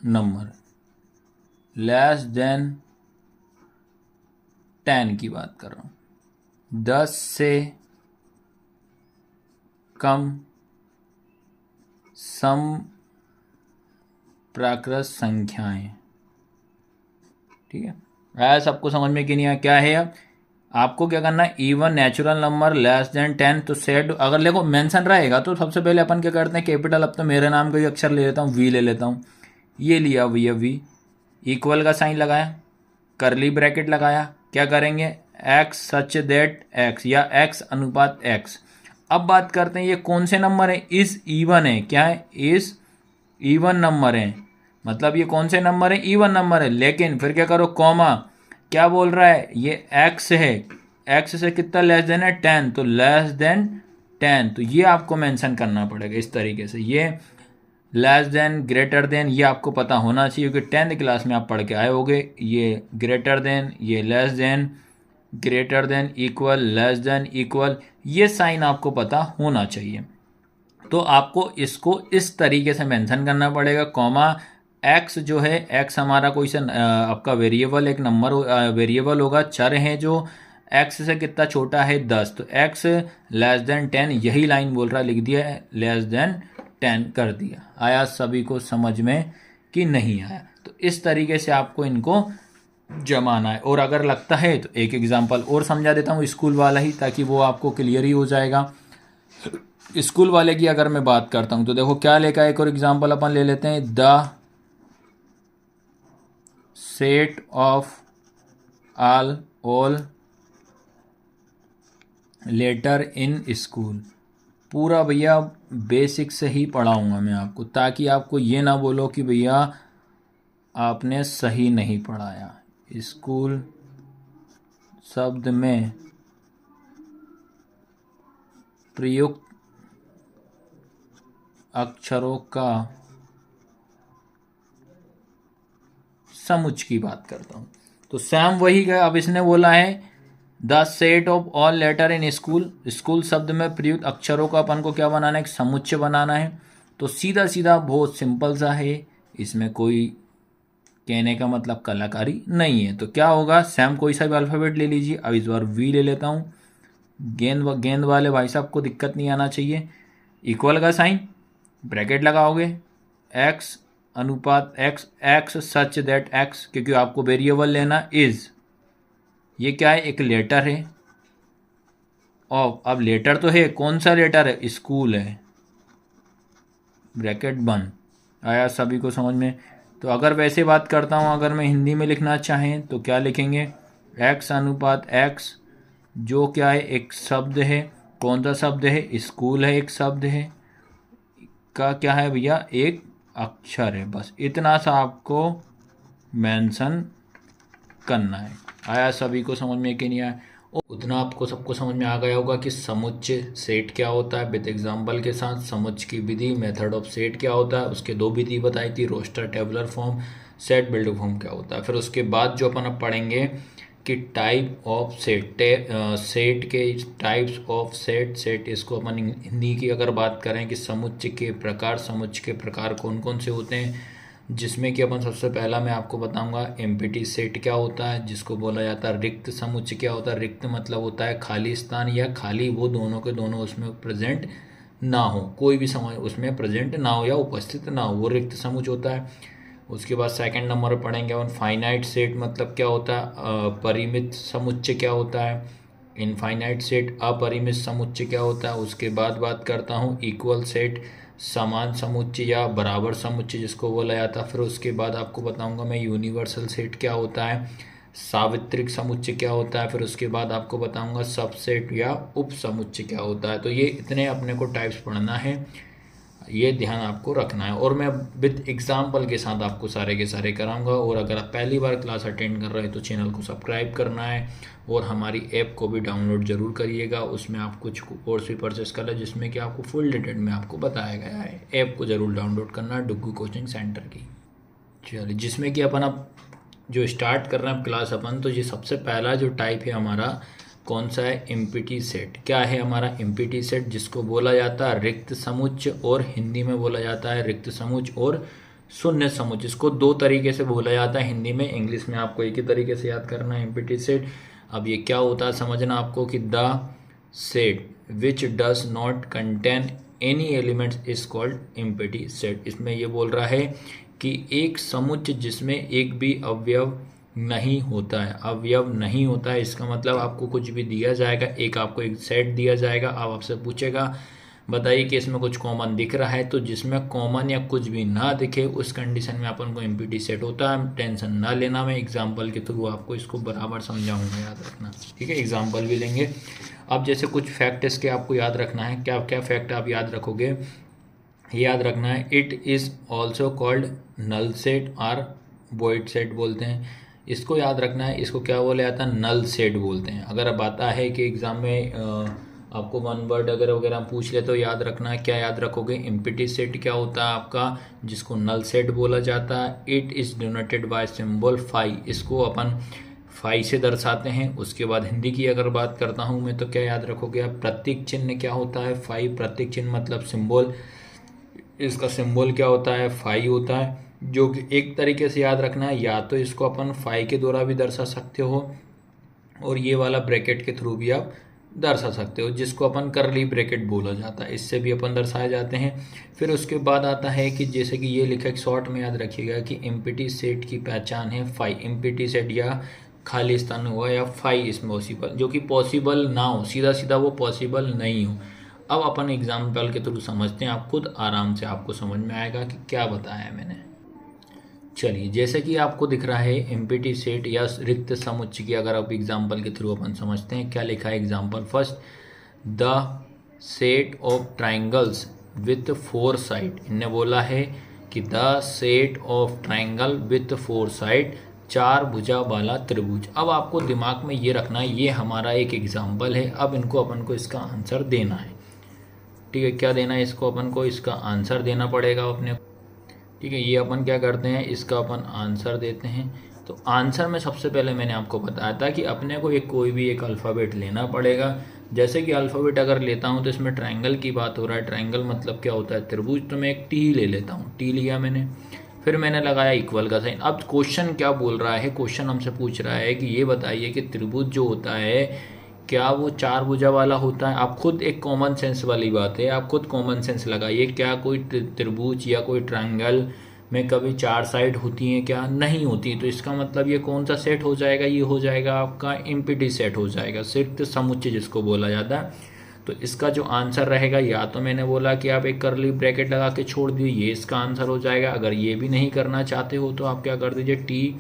number less than 10 की बात कर रहा हूं। 10 से कम सम प्राकृत संख्याएं। ठीक है, आया सबको समझ में कि नहीं आया? क्या है अब आपको क्या करना है? Even natural number less than 10। तो सेट, अगर देखो मेंशन रहेगा तो सबसे पहले अपन क्या करते हैं? कैपिटल, अब तो मेरे नाम का ही अक्षर ले लेता हूँ, वी ले लेता हूँ। ये लिया भैया वी, इक्वल का साइन लगाया, कर्ली ब्रैकेट लगाया, क्या करेंगे? एक्स सच दैट एक्स, या एक्स अनुपात एक्स। अब बात करते हैं ये कौन से नंबर है? इस इवन है। क्या है? इस इवन नंबर है, मतलब ये कौन से नंबर है? इवन नंबर है। लेकिन फिर क्या करो? कॉमा, क्या बोल रहा है? ये एक्स है, एक्स से कितना लेस देन है? 10, तो लेस देन 10। तो ये आपको मेंशन करना पड़ेगा इस तरीके से। ये लेस देन, ग्रेटर देन, ये आपको पता होना चाहिए क्योंकि 10th क्लास में आप पढ़ के आए होगे। ये ग्रेटर देन, ये less than, greater than, equal, less than, equal, ये साइन आपको पता होना चाहिए। तो आपको इसको इस तरीके से मेंशन करना पड़ेगा। कॉमा, एक्स जो है, एक्स हमारा कोई सा आपका वेरिएबल, एक नंबर वेरिएबल होगा, चर है जो एक्स से कितना छोटा है? 10। तो एक्स लेस देन 10, यही लाइन बोल रहा है, लिख दिया है, लेस देन 10 कर दिया। आया सभी को समझ में कि नहीं आया? तो इस तरीके से आपको इनको जमाना है। और अगर लगता है तो एक एग्जांपल और समझा देता हूँ, स्कूल वाला ही, ताकि वो आपको क्लियर ही हो जाएगा। स्कूल वाले की अगर मैं बात करता हूँ तो देखो क्या लेकर, एक और एग्जांपल अपन ले लेते हैं। The set of all letter in school. पूरा भैया बेसिक से ही पढ़ाऊँगा मैं आपको, ताकि आपको ये ना बोलो कि भैया आपने सही नहीं पढ़ाया। स्कूल शब्द में प्रयुक्त अक्षरों का समुच्चय की बात करता हूँ। तो सैम वही गया। अब इसने बोला है the set of all letter in school, school शब्द में प्रयुक्त अक्षरों का अपन को क्या बनाना है? एक समुच्चय बनाना है। तो सीधा सीधा बहुत सिंपल सा है, इसमें कोई कहने का मतलब कलाकारी नहीं है। तो क्या होगा? सैम कोई सा भी अल्फ़ाबेट ले लीजिए। अब इस बार वी ले लेता हूँ। गेंद वाले भाई साहब को दिक्कत नहीं आना चाहिए। इक्वल का साइन, ब्रैकेट लगाओगे, एक्स अनुपात x, x such that x, क्योंकि आपको वेरिएबल लेना इज। ये क्या है? एक लेटर है। और अब लेटर तो है, कौन सा लेटर है? स्कूल है, ब्रैकेट बंद। आया सभी को समझ में? तो अगर वैसे बात करता हूँ, अगर मैं हिंदी में लिखना चाहें तो क्या लिखेंगे? एक्स अनुपात एक्स, जो क्या है? एक शब्द है। कौन सा शब्द है? स्कूल है, एक शब्द है। का क्या है भैया? एक अक्षर है, बस इतना सा आपको मेंशन करना है। आया सभी को समझ में कि नहीं आया? उतना आपको सबको समझ में आ गया होगा कि समुच्चय सेट क्या होता है विद एग्जांपल के साथ। समुच्चय की विधि, मेथड ऑफ सेट क्या होता है, उसके दो विधि बताई थी, roster tabular form, set builder form क्या होता है। फिर उसके बाद जो अपन अब पढ़ेंगे कि टाइप ऑफ सेट, सेट के टाइप्स ऑफ सेट। सेट इसको अपन हिंदी की अगर बात करें कि समुच्चय के प्रकार, समुच्चय के प्रकार कौन कौन से होते हैं, जिसमें कि अपन सबसे पहला मैं आपको बताऊंगा एम्प्टी सेट क्या होता है, जिसको बोला जाता है रिक्त समुच्चय क्या होता है। रिक्त मतलब होता है खाली स्थान या खाली, वो दोनों के दोनों उसमें प्रेजेंट ना हो, कोई भी समय उसमें प्रेजेंट ना हो या उपस्थित ना हो, वो रिक्त समुच्चय होता है। उसके बाद सेकंड नंबर पर पढ़ेंगे अपन फाइनाइट सेट मतलब क्या होता है, परिमित समुच्चय क्या होता है। इनफाइनाइट सेट अपरिमित समुच्चय क्या होता है। उसके बाद बात करता हूँ इक्वल सेट, समान समुच्चय या बराबर समुच्चय जिसको बोला जाता है। फिर उसके बाद आपको बताऊंगा मैं यूनिवर्सल सेट क्या होता है, सावित्रिक समुच्चय क्या होता है। फिर उसके बाद आपको बताऊंगा सबसेट या उप समुच्चय क्या होता है। तो ये इतने अपने को टाइप्स पढ़ना है, ये ध्यान आपको रखना है, और मैं विद एग्जाम्पल के साथ आपको सारे के सारे कराऊंगा। और अगर आप पहली बार क्लास अटेंड कर रहे हैं तो चैनल को सब्सक्राइब करना है, और हमारी ऐप को भी डाउनलोड जरूर करिएगा। उसमें आप कुछ कोर्स भी परचेस कर लें जिसमें कि आपको फुल डिटेल में आपको बताया गया है। ऐप को जरूर डाउनलोड करना है डुग्गू कोचिंग सेंटर की। चलिए, जिसमें कि अपन अब जो स्टार्ट कर रहे हैं क्लास अपन, तो ये सबसे पहला जो टाइप है हमारा कौन सा है, एम्प्टी सेट। क्या है हमारा एम्प्टी सेट, जिसको बोला जाता है रिक्त समुच्चय, और हिंदी में बोला जाता है रिक्त समुच्चय और शून्य समुच्चय। इसको दो तरीके से बोला जाता है हिंदी में, इंग्लिश में आपको एक ही तरीके से याद करना है एम्प्टी सेट। अब ये क्या होता है समझना आपको कि the set which does not contain any elements is called empty set. इसमें ये बोल रहा है कि एक समुच्चय जिसमें एक भी अवयव नहीं होता है, अवयव नहीं होता है, इसका मतलब आपको कुछ भी दिया जाएगा, एक आपको एक सेट दिया जाएगा, अब आपसे पूछेगा बताइए कि इसमें कुछ कॉमन दिख रहा है, तो जिसमें कॉमन या कुछ भी ना दिखे उस कंडीशन में अपन को एम्प्टी सेट होता है। टेंशन ना लेना, मैं एग्जांपल के थ्रू आपको इसको बराबर समझाऊंगा, याद रखना, ठीक है। एग्जांपल भी लेंगे। अब जैसे कुछ फैक्ट इसके आपको याद रखना है। क्या क्या फैक्ट आप याद रखोगे, याद रखना है, it is also called null set और वॉइड सेट बोलते हैं। इसको याद रखना है, इसको क्या बोला जाता है, नल सेट बोलते हैं। अगर अब आता है कि एग्जाम में आपको वन वर्ड अगर वगैरह पूछ ले तो याद रखना है, क्या याद रखोगे, एम्प्टी सेट क्या होता है आपका, जिसको नल सेट बोला जाता है। It is denoted by symbol phi, इसको अपन फाई से दर्शाते हैं। उसके बाद हिंदी की अगर बात करता हूँ मैं, तो क्या याद रखोगे आप, प्रतीक चिन्ह क्या होता है, फाई। प्रतीक चिन्ह मतलब सिंबल, इसका सिंबल क्या होता है, फाई होता है। जो कि एक तरीके से याद रखना है, या तो इसको अपन फाई के द्वारा भी दर्शा सकते हो, और ये वाला ब्रैकेट के थ्रू भी आप दर्शा सकते हो, जिसको अपन करली ब्रैकेट बोला जाता है, इससे भी अपन दर्शाए जाते हैं। फिर उसके बाद आता है कि जैसे कि ये लिखा है शॉर्ट में, याद रखिएगा कि एम्प्टी सेट की पहचान है फाई। एम्प्टी सेट या खाली स्थान हुआ या फाई इसमें पॉसिबल, जो कि पॉसिबल ना हो, सीधा सीधा वो पॉसिबल नहीं हो। अब अपन एग्जाम्पल के थ्रू समझते हैं, आप खुद आराम से आपको समझ में आएगा कि क्या बताया है मैंने। चलिए, जैसे कि आपको दिख रहा है एम्प्टी सेट या रिक्त समुच्चय की अगर आप एग्जाम्पल के थ्रू अपन समझते हैं, क्या लिखा है example first, the set of triangles with four side. इनने बोला है कि the set of triangle with four side, चार भुजा वाला त्रिभुज। अब आपको दिमाग में ये रखना है, ये हमारा एक एग्जाम्पल है, अब इनको अपन को इसका आंसर देना है, ठीक है। क्या देना है इसको, अपन को इसका आंसर देना पड़ेगा अपने, ठीक है। ये अपन क्या करते हैं, इसका अपन आंसर देते हैं। तो आंसर में सबसे पहले मैंने आपको बताया था कि अपने को एक कोई भी एक अल्फ़ाबेट लेना पड़ेगा। जैसे कि अल्फ़ाबेट अगर लेता हूँ तो इसमें ट्रायंगल की बात हो रहा है, ट्रायंगल मतलब क्या होता है, त्रिभुज, तो मैं एक टी ले लेता हूँ, टी लिया मैंने, फिर मैंने लगाया इक्वल का साइन। अब क्वेश्चन क्या बोल रहा है, क्वेश्चन हमसे पूछ रहा है कि ये बताइए कि त्रिभुज जो होता है क्या वो चार भुजा वाला होता है। आप खुद एक कॉमन सेंस वाली बात है, आप खुद कॉमन सेंस लगाइए, क्या कोई त्रिभुज या कोई ट्रायंगल में कभी चार साइड होती हैं, क्या नहीं होती। तो इसका मतलब ये कौन सा सेट हो जाएगा, ये हो जाएगा आपका एम्प्टी सेट हो जाएगा, रिक्त समुच्चय जिसको बोला जाता है। तो इसका जो आंसर रहेगा, या तो मैंने बोला कि आप एक करली ब्रैकेट लगा के छोड़ दिए, ये इसका आंसर हो जाएगा। अगर ये भी नहीं करना चाहते हो तो आप क्या कर दीजिए, टी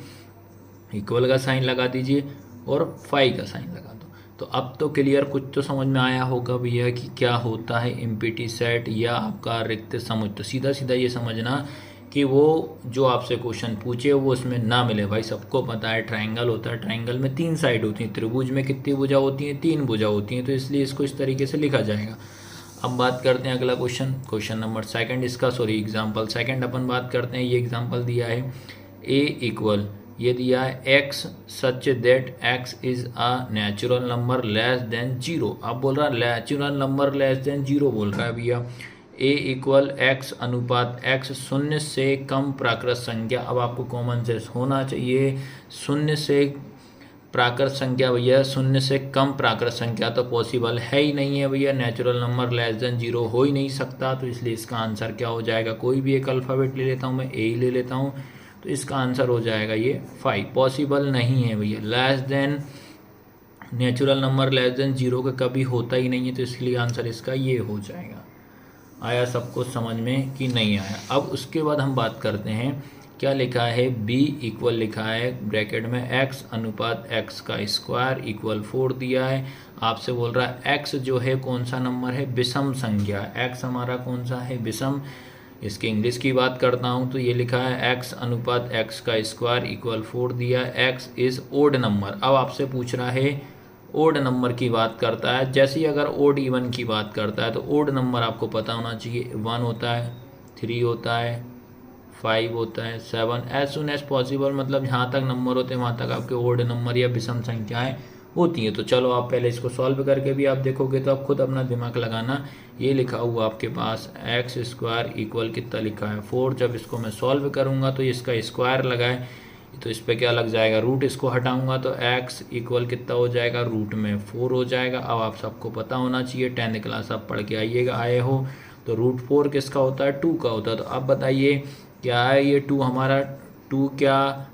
इक्वल का साइन लगा दीजिए और फाई का साइन लगा दो। तो अब तो क्लियर, कुछ तो समझ में आया होगा भैया कि क्या होता है एम्प्टी सेट या आपका रिक्त समुच्चय। तो सीधा सीधा ये समझना कि वो जो आपसे क्वेश्चन पूछे वो उसमें ना मिले। भाई सबको पता है ट्रायंगल होता है, ट्रायंगल में 3 साइड होती हैं, त्रिभुज में कितनी भुजा होती हैं, 3 भुजा होती हैं, तो इसलिए इसको इस तरीके से लिखा जाएगा। अब बात करते हैं अगला क्वेश्चन, क्वेश्चन नंबर सेकंड इसका, सॉरी एग्जाम्पल सेकंड अपन बात करते हैं। ये एग्जाम्पल दिया है ए इक्वल, ये दिया है x such that x is a natural number less then 0। अब बोल रहा है नेचुरल नंबर लेस देन 0 बोल रहा है भैया। ए इक्वल एक्स अनुपात एक्स शून्य से कम प्राकृत संख्या। अब आपको कॉमन सेंस होना चाहिए, शून्य से प्राकृत संख्या भैया, शून्य से कम प्राकृत संख्या तो पॉसिबल है ही नहीं है भैया, नेचुरल नंबर लेस देन 0 हो ही नहीं सकता। तो इसलिए इसका आंसर क्या हो जाएगा, कोई भी एक अल्फ़ाबेट ले लेता हूँ मैं, ए ही ले लेता हूँ, तो इसका आंसर हो जाएगा ये 5। पॉसिबल नहीं है भैया, less than natural number less then 0 का कभी होता ही नहीं है, तो इसलिए आंसर इसका ये हो जाएगा। आया सबको समझ में कि नहीं आया। अब उसके बाद हम बात करते हैं, क्या लिखा है, बी इक्वल लिखा है ब्रैकेट में एक्स अनुपात एक्स का स्क्वायर इक्वल 4 दिया है। आपसे बोल रहा है एक्स जो है कौन सा नंबर है, विषम संख्या, एक्स हमारा कौन सा है, विषम। इसके इंग्लिश की बात करता हूँ तो ये लिखा है एक्स अनुपात एक्स का स्क्वायर इक्वल 4 दिया है। X is odd number. अब आपसे पूछ रहा है ओड नंबर की बात करता है, जैसे ही अगर ओड इवन की बात करता है तो ओड नंबर आपको पता होना चाहिए, 1 होता है, 3 होता है, 5 होता है, 7, एज सुन एज पॉसिबल, मतलब जहाँ तक नंबर होते हैं वहाँ तक आपके ओड नंबर या विषम संख्याएं होती हैं। तो चलो आप पहले इसको सॉल्व करके भी आप देखोगे तो आप खुद अपना दिमाग लगाना। ये लिखा हुआ आपके पास एक्स स्क्वायर इक्वल कितना लिखा है 4। जब इसको मैं सॉल्व करूँगा तो इसका स्क्वायर लगाए तो इस पर क्या लग जाएगा, रूट इसको हटाऊंगा तो x इक्वल कितना हो जाएगा, रूट में 4 हो जाएगा। अब आप सबको पता होना चाहिए, 10th क्लास आप पढ़ के आइएगा, आए हो तो रूट 4 किसका होता है, 2 का होता है। तो अब बताइए क्या है ये 2 हमारा, 2 क्या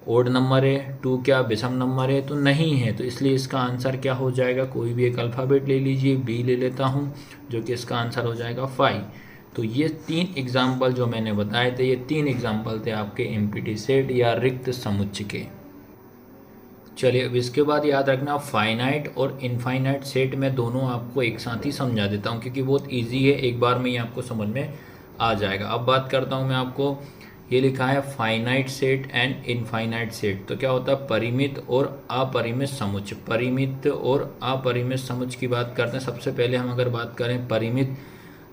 ओड नंबर है, 2 क्या विषम नंबर है, तो नहीं है। तो इसलिए इसका आंसर क्या हो जाएगा, कोई भी एक अल्फ़ाबेट ले लीजिए, बी ले लेता हूँ, जो कि इसका आंसर हो जाएगा 5। तो ये 3 एग्जाम्पल जो मैंने बताए थे, ये 3 एग्जाम्पल थे आपके एम्प्टी सेट या रिक्त समुच्चय के। चलिए अब इसके बाद याद रखना फाइनाइट और इनफाइनाइट सेट में दोनों आपको एक साथ ही समझा देता हूँ, क्योंकि बहुत इजी है, एक बार में ही आपको समझ में आ जाएगा। अब बात करता हूँ मैं आपको, ये लिखा है finite set and infinite set. तो क्या होता है, परिमित और अपरिमित समुच्चय। परिमित और अपरिमित समुच्चय की बात करते हैं। सबसे पहले हम अगर बात करें परिमित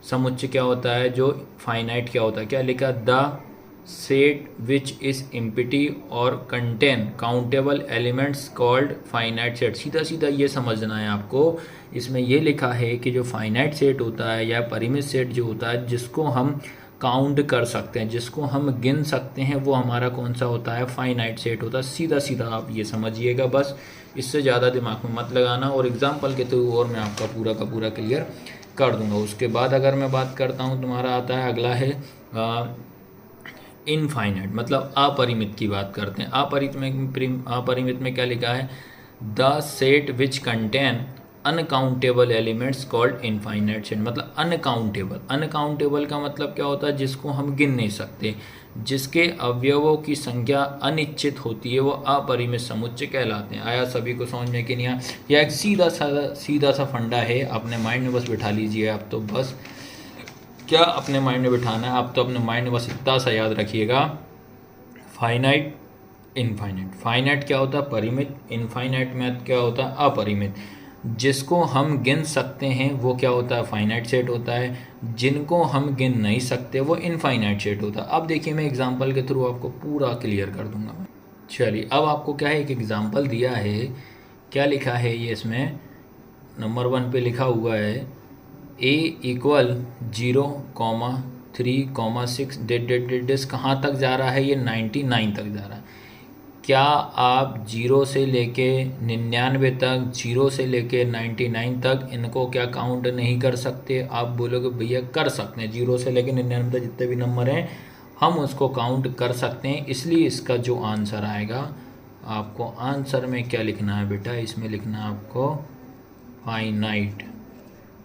समुच्चय क्या होता है, जो फाइनाइट क्या होता है, क्या लिखा, the set which is empty और contain countable elements called finite set. सीधा सीधा ये समझना है आपको, इसमें ये लिखा है कि जो फाइनाइट सेट होता है या परिमित सेट जो होता है, जिसको हम काउंट कर सकते हैं, जिसको हम गिन सकते हैं, वो हमारा कौन सा होता है, फाइनाइट सेट होता है। सीधा सीधा आप ये समझिएगा, बस इससे ज़्यादा दिमाग में मत लगाना, और एग्जाम्पल के थ्रू और मैं आपका पूरा का पूरा क्लियर कर दूंगा। उसके बाद अगर मैं बात करता हूँ, तुम्हारा आता है अगला है इनफाइनाइट, मतलब अपरिमित की बात करते हैं। अपरिमित में क्या लिखा है, the set which contain uncountable elements called infinite set. मतलब अनकाउंटेबल, अनकाउंटेबल का मतलब क्या होता है, जिसको हम गिन नहीं सकते, जिसके अवयवों की संख्या अनिश्चित होती है, वो अपरिमित समुच्चय कहलाते हैं। आया सभी को समझ में कि नहीं आया? यह एक सीधा सा फंडा है, अपने माइंड में बस बिठा लीजिए आप। तो बस क्या अपने माइंड में बिठाना है, आप तो अपने माइंड में बस इतना सा याद रखिएगा, फाइनाइट इनफाइनाइट। फाइनाइट क्या होता है, परिमित, इनफाइनाइट में क्या होता है, अपरिमित। जिसको हम गिन सकते हैं वो क्या होता है, फाइनाइट सेट होता है, जिनको हम गिन नहीं सकते वो इनफाइनाइट सेट होता है। अब देखिए मैं एग्जांपल के थ्रू आपको पूरा क्लियर कर दूंगा। चलिए अब आपको क्या है, एक एग्जांपल दिया है, क्या लिखा है ये, इसमें नंबर 1 पे लिखा हुआ है a इक्वल 0,3,6 डेट कहाँ तक जा रहा है, ये 99 तक जा रहा है। क्या आप 0 से लेके 99 तक, 0 से लेके 99 तक इनको क्या काउंट नहीं कर सकते? आप बोलोगे भैया कर सकते हैं, 0 से लेके 99 तक जितने भी नंबर हैं हम उसको काउंट कर सकते हैं। इसलिए इसका जो आंसर आएगा, आपको आंसर में क्या लिखना है बेटा, इसमें लिखना है आपको फाइनाइट।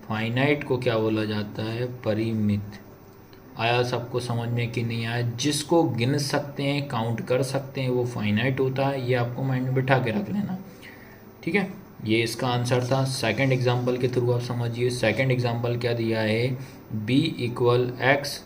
फाइनाइट को क्या बोला जाता है, परिमित। आया सबको समझ में कि नहीं आया? जिसको गिन सकते हैं, काउंट कर सकते हैं, वो फाइनाइट होता है। ये आपको माइंड में बिठा के रख लेना, ठीक है। ये इसका आंसर था। सेकंड एग्जांपल के थ्रू आप समझिए। सेकंड एग्जांपल क्या दिया है, b equal X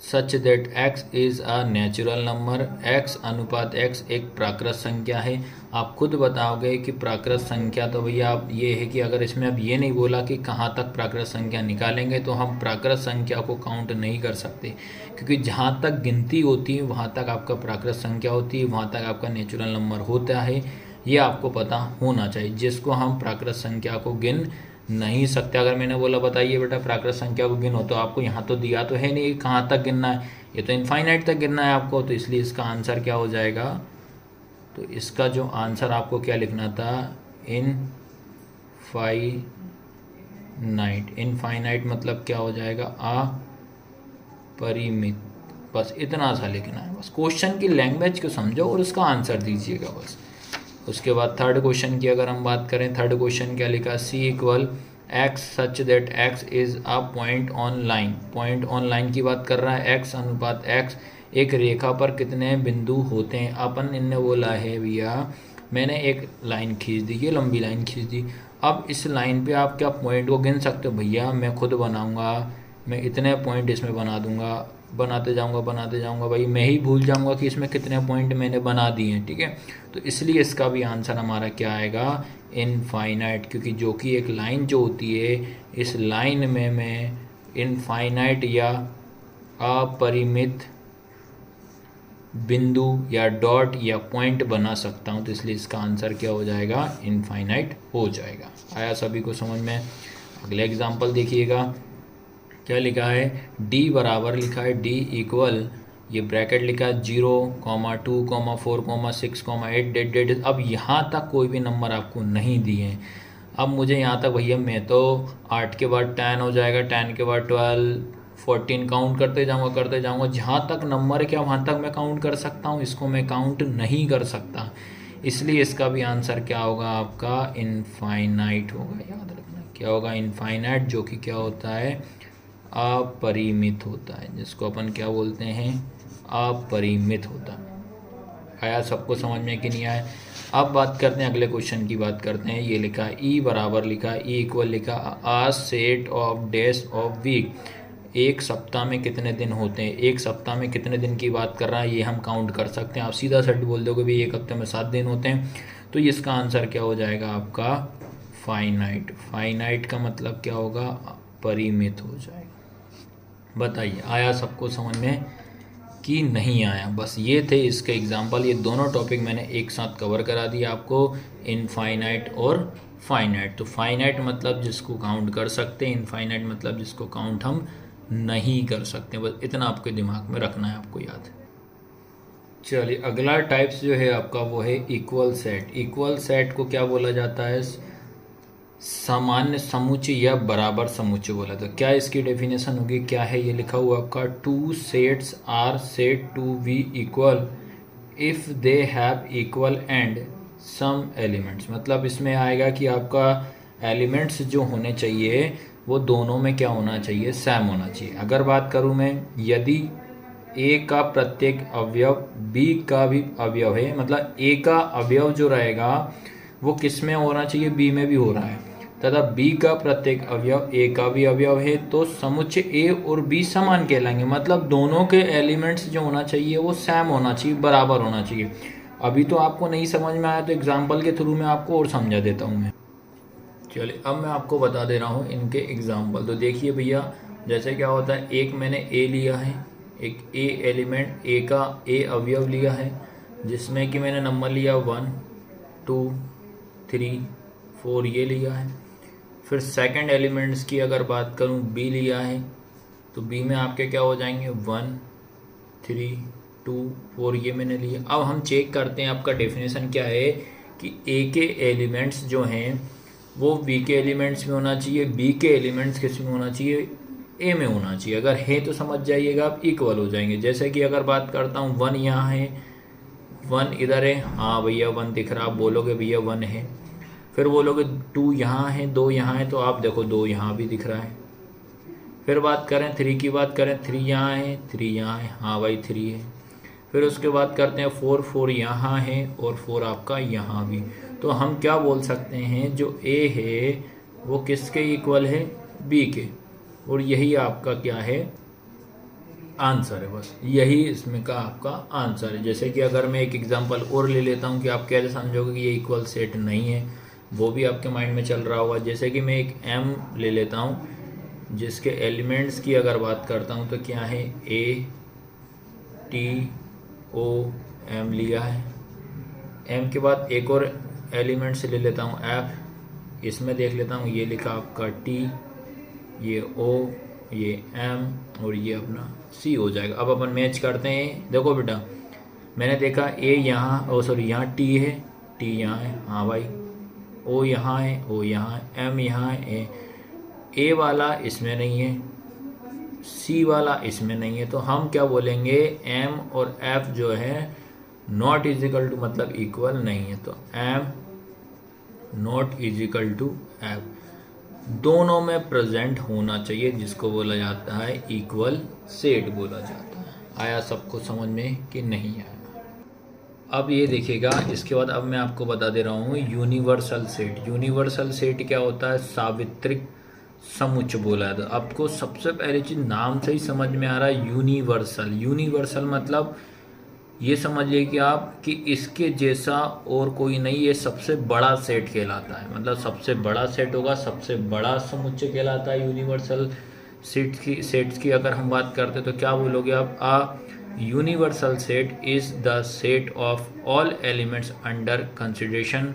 such that x is a natural number, x अनुपात x एक प्राकृत संख्या है। आप खुद बताओगे कि प्राकृत संख्या, तो भैया आप ये है कि अगर इसमें अब ये नहीं बोला कि कहाँ तक प्राकृत संख्या निकालेंगे, तो हम प्राकृत संख्या को काउंट नहीं कर सकते, क्योंकि जहाँ तक गिनती होती है वहाँ तक आपका प्राकृत संख्या होती है, वहाँ तक आपका नेचुरल नंबर होता है। ये आपको पता होना चाहिए, जिसको हम प्राकृत संख्या को गिन नहीं सकते। अगर मैंने बोला बताइए बेटा प्राकृत संख्या को गिनो, तो आपको यहाँ तो दिया तो है नहीं कहाँ तक गिनना है, ये तो इनफाइनाइट तक गिनना है आपको, तो इसलिए इसका आंसर क्या हो जाएगा। तो इसका जो आंसर आपको क्या लिखना था, इनफाइनाइट। इनफाइनाइट मतलब क्या हो जाएगा, अपरिमित। बस इतना सा लिखना है, बस क्वेश्चन की लैंग्वेज को समझो और उसका आंसर दीजिएगा बस। उसके बाद थर्ड क्वेश्चन की अगर हम बात करें, थर्ड क्वेश्चन क्या लिखा, C equal X such that X is a point on line. Point on line की बात कर रहा है, एक्स अनुपात एक्स एक रेखा पर कितने बिंदु होते हैं। अपन इनने बोला है भैया, मैंने एक लाइन खींच दी, ये लंबी लाइन खींच दी। अब इस लाइन पे आप क्या पॉइंट को गिन सकते हो, भैया मैं खुद बनाऊंगा, मैं इतने पॉइंट इसमें बना दूंगा, बनाते जाऊंगा भाई, मैं ही भूल जाऊंगा कि इसमें कितने पॉइंट मैंने बना दिए हैं, ठीक है। तो इसलिए इसका भी आंसर हमारा क्या आएगा, इनफाइनाइट, क्योंकि जो कि एक लाइन जो होती है, इस लाइन में मैं इनफाइनाइट या अपरिमित बिंदु या डॉट या पॉइंट बना सकता हूँ, तो इसलिए इसका आंसर क्या हो जाएगा, इनफाइनाइट हो जाएगा। आया सभी को समझ में। अगले एग्जाम्पल देखिएगा, क्या लिखा है, d बराबर लिखा है, d इक्वल, ये ब्रैकेट लिखा है 0, 2, 4, 6, 8 डेड। अब यहाँ तक कोई भी नंबर आपको नहीं दिए हैं। अब मुझे यहाँ तक भैया, मैं तो 8 के बाद 10 हो जाएगा, 10 के बाद 12, 14 काउंट करते जाऊँगा, जहाँ तक नंबर है क्या वहाँ तक मैं काउंट कर सकता हूँ, इसको मैं काउंट नहीं कर सकता। इसलिए इसका भी आंसर क्या होगा आपका, इनफाइनाइट होगा। याद रखना क्या होगा, इनफाइनाइट, जो कि क्या होता है, अपरिमित होता है, जिसको अपन क्या बोलते हैं, अपरिमित होता है। आया सबको समझ में कि नहीं आया। अब बात करते हैं अगले क्वेश्चन की, बात करते हैं। ये लिखा ई बराबर लिखा, ई इक्वल लिखा, a set of days of week. एक सप्ताह में कितने दिन होते हैं, एक सप्ताह में कितने दिन की बात कर रहा है, ये हम काउंट कर सकते हैं। आप सीधा सेट बोल दोगे भाई एक हफ्ते में 7 दिन होते हैं, तो इसका आंसर क्या हो जाएगा आपका, फाइनाइट। फाइनाइट का मतलब क्या होगा, परिमित हो जाएगा। बताइए आया सबको समझ में कि नहीं आया। बस ये थे इसके एग्जाम्पल, ये दोनों टॉपिक मैंने एक साथ कवर करा दिया आपको, इनफाइनाइट और फाइनाइट। तो फाइनाइट मतलब जिसको काउंट कर सकते हैं, इनफाइनाइट मतलब जिसको काउंट हम नहीं कर सकते। बस इतना आपके दिमाग में रखना है, आपको याद। चलिए अगला टाइप्स जो है आपका वो है इक्वल सेट। इक्वल सेट को क्या बोला जाता है, सामान्य समुच्चय या बराबर समुच्चय बोला। तो क्या इसकी डेफिनेशन होगी, क्या है, ये लिखा हुआ आपका, 2 sets are said to be equal if they have equal and same elements. मतलब इसमें आएगा कि आपका एलिमेंट्स जो होने चाहिए वो दोनों में क्या होना चाहिए, सेम होना चाहिए। अगर बात करूँ मैं, यदि ए का प्रत्येक अवयव बी का भी अवयव है, मतलब ए का अवयव जो रहेगा वो किस में होना चाहिए, बी में भी हो रहा है, तथा बी का प्रत्येक अवयव ए का भी अवयव है, तो समुच्चय ए और बी समान कहलाएंगे। मतलब दोनों के एलिमेंट्स जो होना चाहिए वो सेम होना चाहिए, बराबर होना चाहिए। अभी तो आपको नहीं समझ में आया, तो एग्जाम्पल के थ्रू मैं आपको और समझा देता हूँ मैं। चलिए अब मैं आपको बता दे रहा हूँ इनके एग्जाम्पल। तो देखिए भैया, जैसे क्या होता है, एक मैंने ए लिया है, एक ए एलिमेंट, ए का ए अवयव लिया है, जिसमें कि मैंने नंबर लिया 1, 2, 3, 4 ये लिया है। फिर सेकंड एलिमेंट्स की अगर बात करूं, बी लिया है, तो बी में आपके क्या हो जाएंगे, 1, 3, 2, 4 ये मैंने लिया। अब हम चेक करते हैं आपका डेफिनेशन क्या है, कि ए के एलिमेंट्स जो हैं वो बी के एलिमेंट्स में होना चाहिए, बी के एलिमेंट्स किस में होना चाहिए, ए में होना चाहिए। अगर है तो समझ जाइएगा आप इक्वल हो जाएंगे। जैसे कि अगर बात करता हूँ, 1 यहाँ है, 1 इधर है, हाँ भैया 1 दिख रहा, आप बोलोगे भैया 1 है। फिर बोलोगे 2 यहाँ है, 2 यहाँ है, तो आप देखो 2 यहाँ भी दिख रहा है। फिर बात करें 3 की, बात करें 3 यहाँ है, 3 यहाँ है, हाँ भाई 3 है। फिर उसके बाद करते हैं 4, 4 यहाँ है और 4 आपका यहाँ भी। तो हम क्या बोल सकते हैं, जो ए है वो किसके इक्वल है, बी के, और यही आपका क्या है, आंसर है। बस यही इसमें का आपका आंसर है। जैसे कि अगर मैं एक एग्जांपल और ले लेता हूँ कि आप कैसे समझोगे कि ये इक्वल सेट नहीं है, वो भी आपके माइंड में चल रहा होगा। जैसे कि मैं एक एम ले लेता हूँ जिसके एलिमेंट्स की अगर बात करता हूँ तो क्या है, ए टी ओ एम लिया है। एम के बाद एक और एलिमेंट्स ले लेता हूँ एफ, इसमें देख लेता हूँ ये लिखा आपका टी, ये ओ, ये एम और ये अपना सी हो जाएगा। अब अपन मैच करते हैं। देखो बेटा, मैंने देखा ए यहाँ, ओ सॉरी यहाँ टी है, टी यहाँ है, हाँ भाई, ओ यहाँ है, ओ यहाँ है, एम यहाँ है, ए वाला इसमें नहीं है, सी वाला इसमें नहीं है। तो हम क्या बोलेंगे, एम और एफ जो है नॉट इजिकल टू मतलब इक्वल नहीं है। तो M not equal to F, दोनों में प्रेजेंट होना चाहिए, जिसको बोला जाता है इक्वल सेट बोला जाता है। आया सबको समझ में कि नहीं आया? अब ये देखिएगा, इसके बाद अब मैं आपको बता दे रहा हूँ यूनिवर्सल सेट। यूनिवर्सल सेट क्या होता है, सावित्रिक समुच्च बोला है। आपको सबसे पहली चीज नाम से ही समझ में आ रहा है यूनिवर्सल। यूनिवर्सल मतलब ये समझिए कि आप कि इसके जैसा और कोई नहीं, ये सबसे बड़ा सेट कहलाता है। मतलब सबसे बड़ा सेट होगा, सबसे बड़ा समुच्चय कहलाता है यूनिवर्सल सेट्स की अगर हम बात करते तो क्या बोलोगे आप, a universal set is the set of all elements under consideration,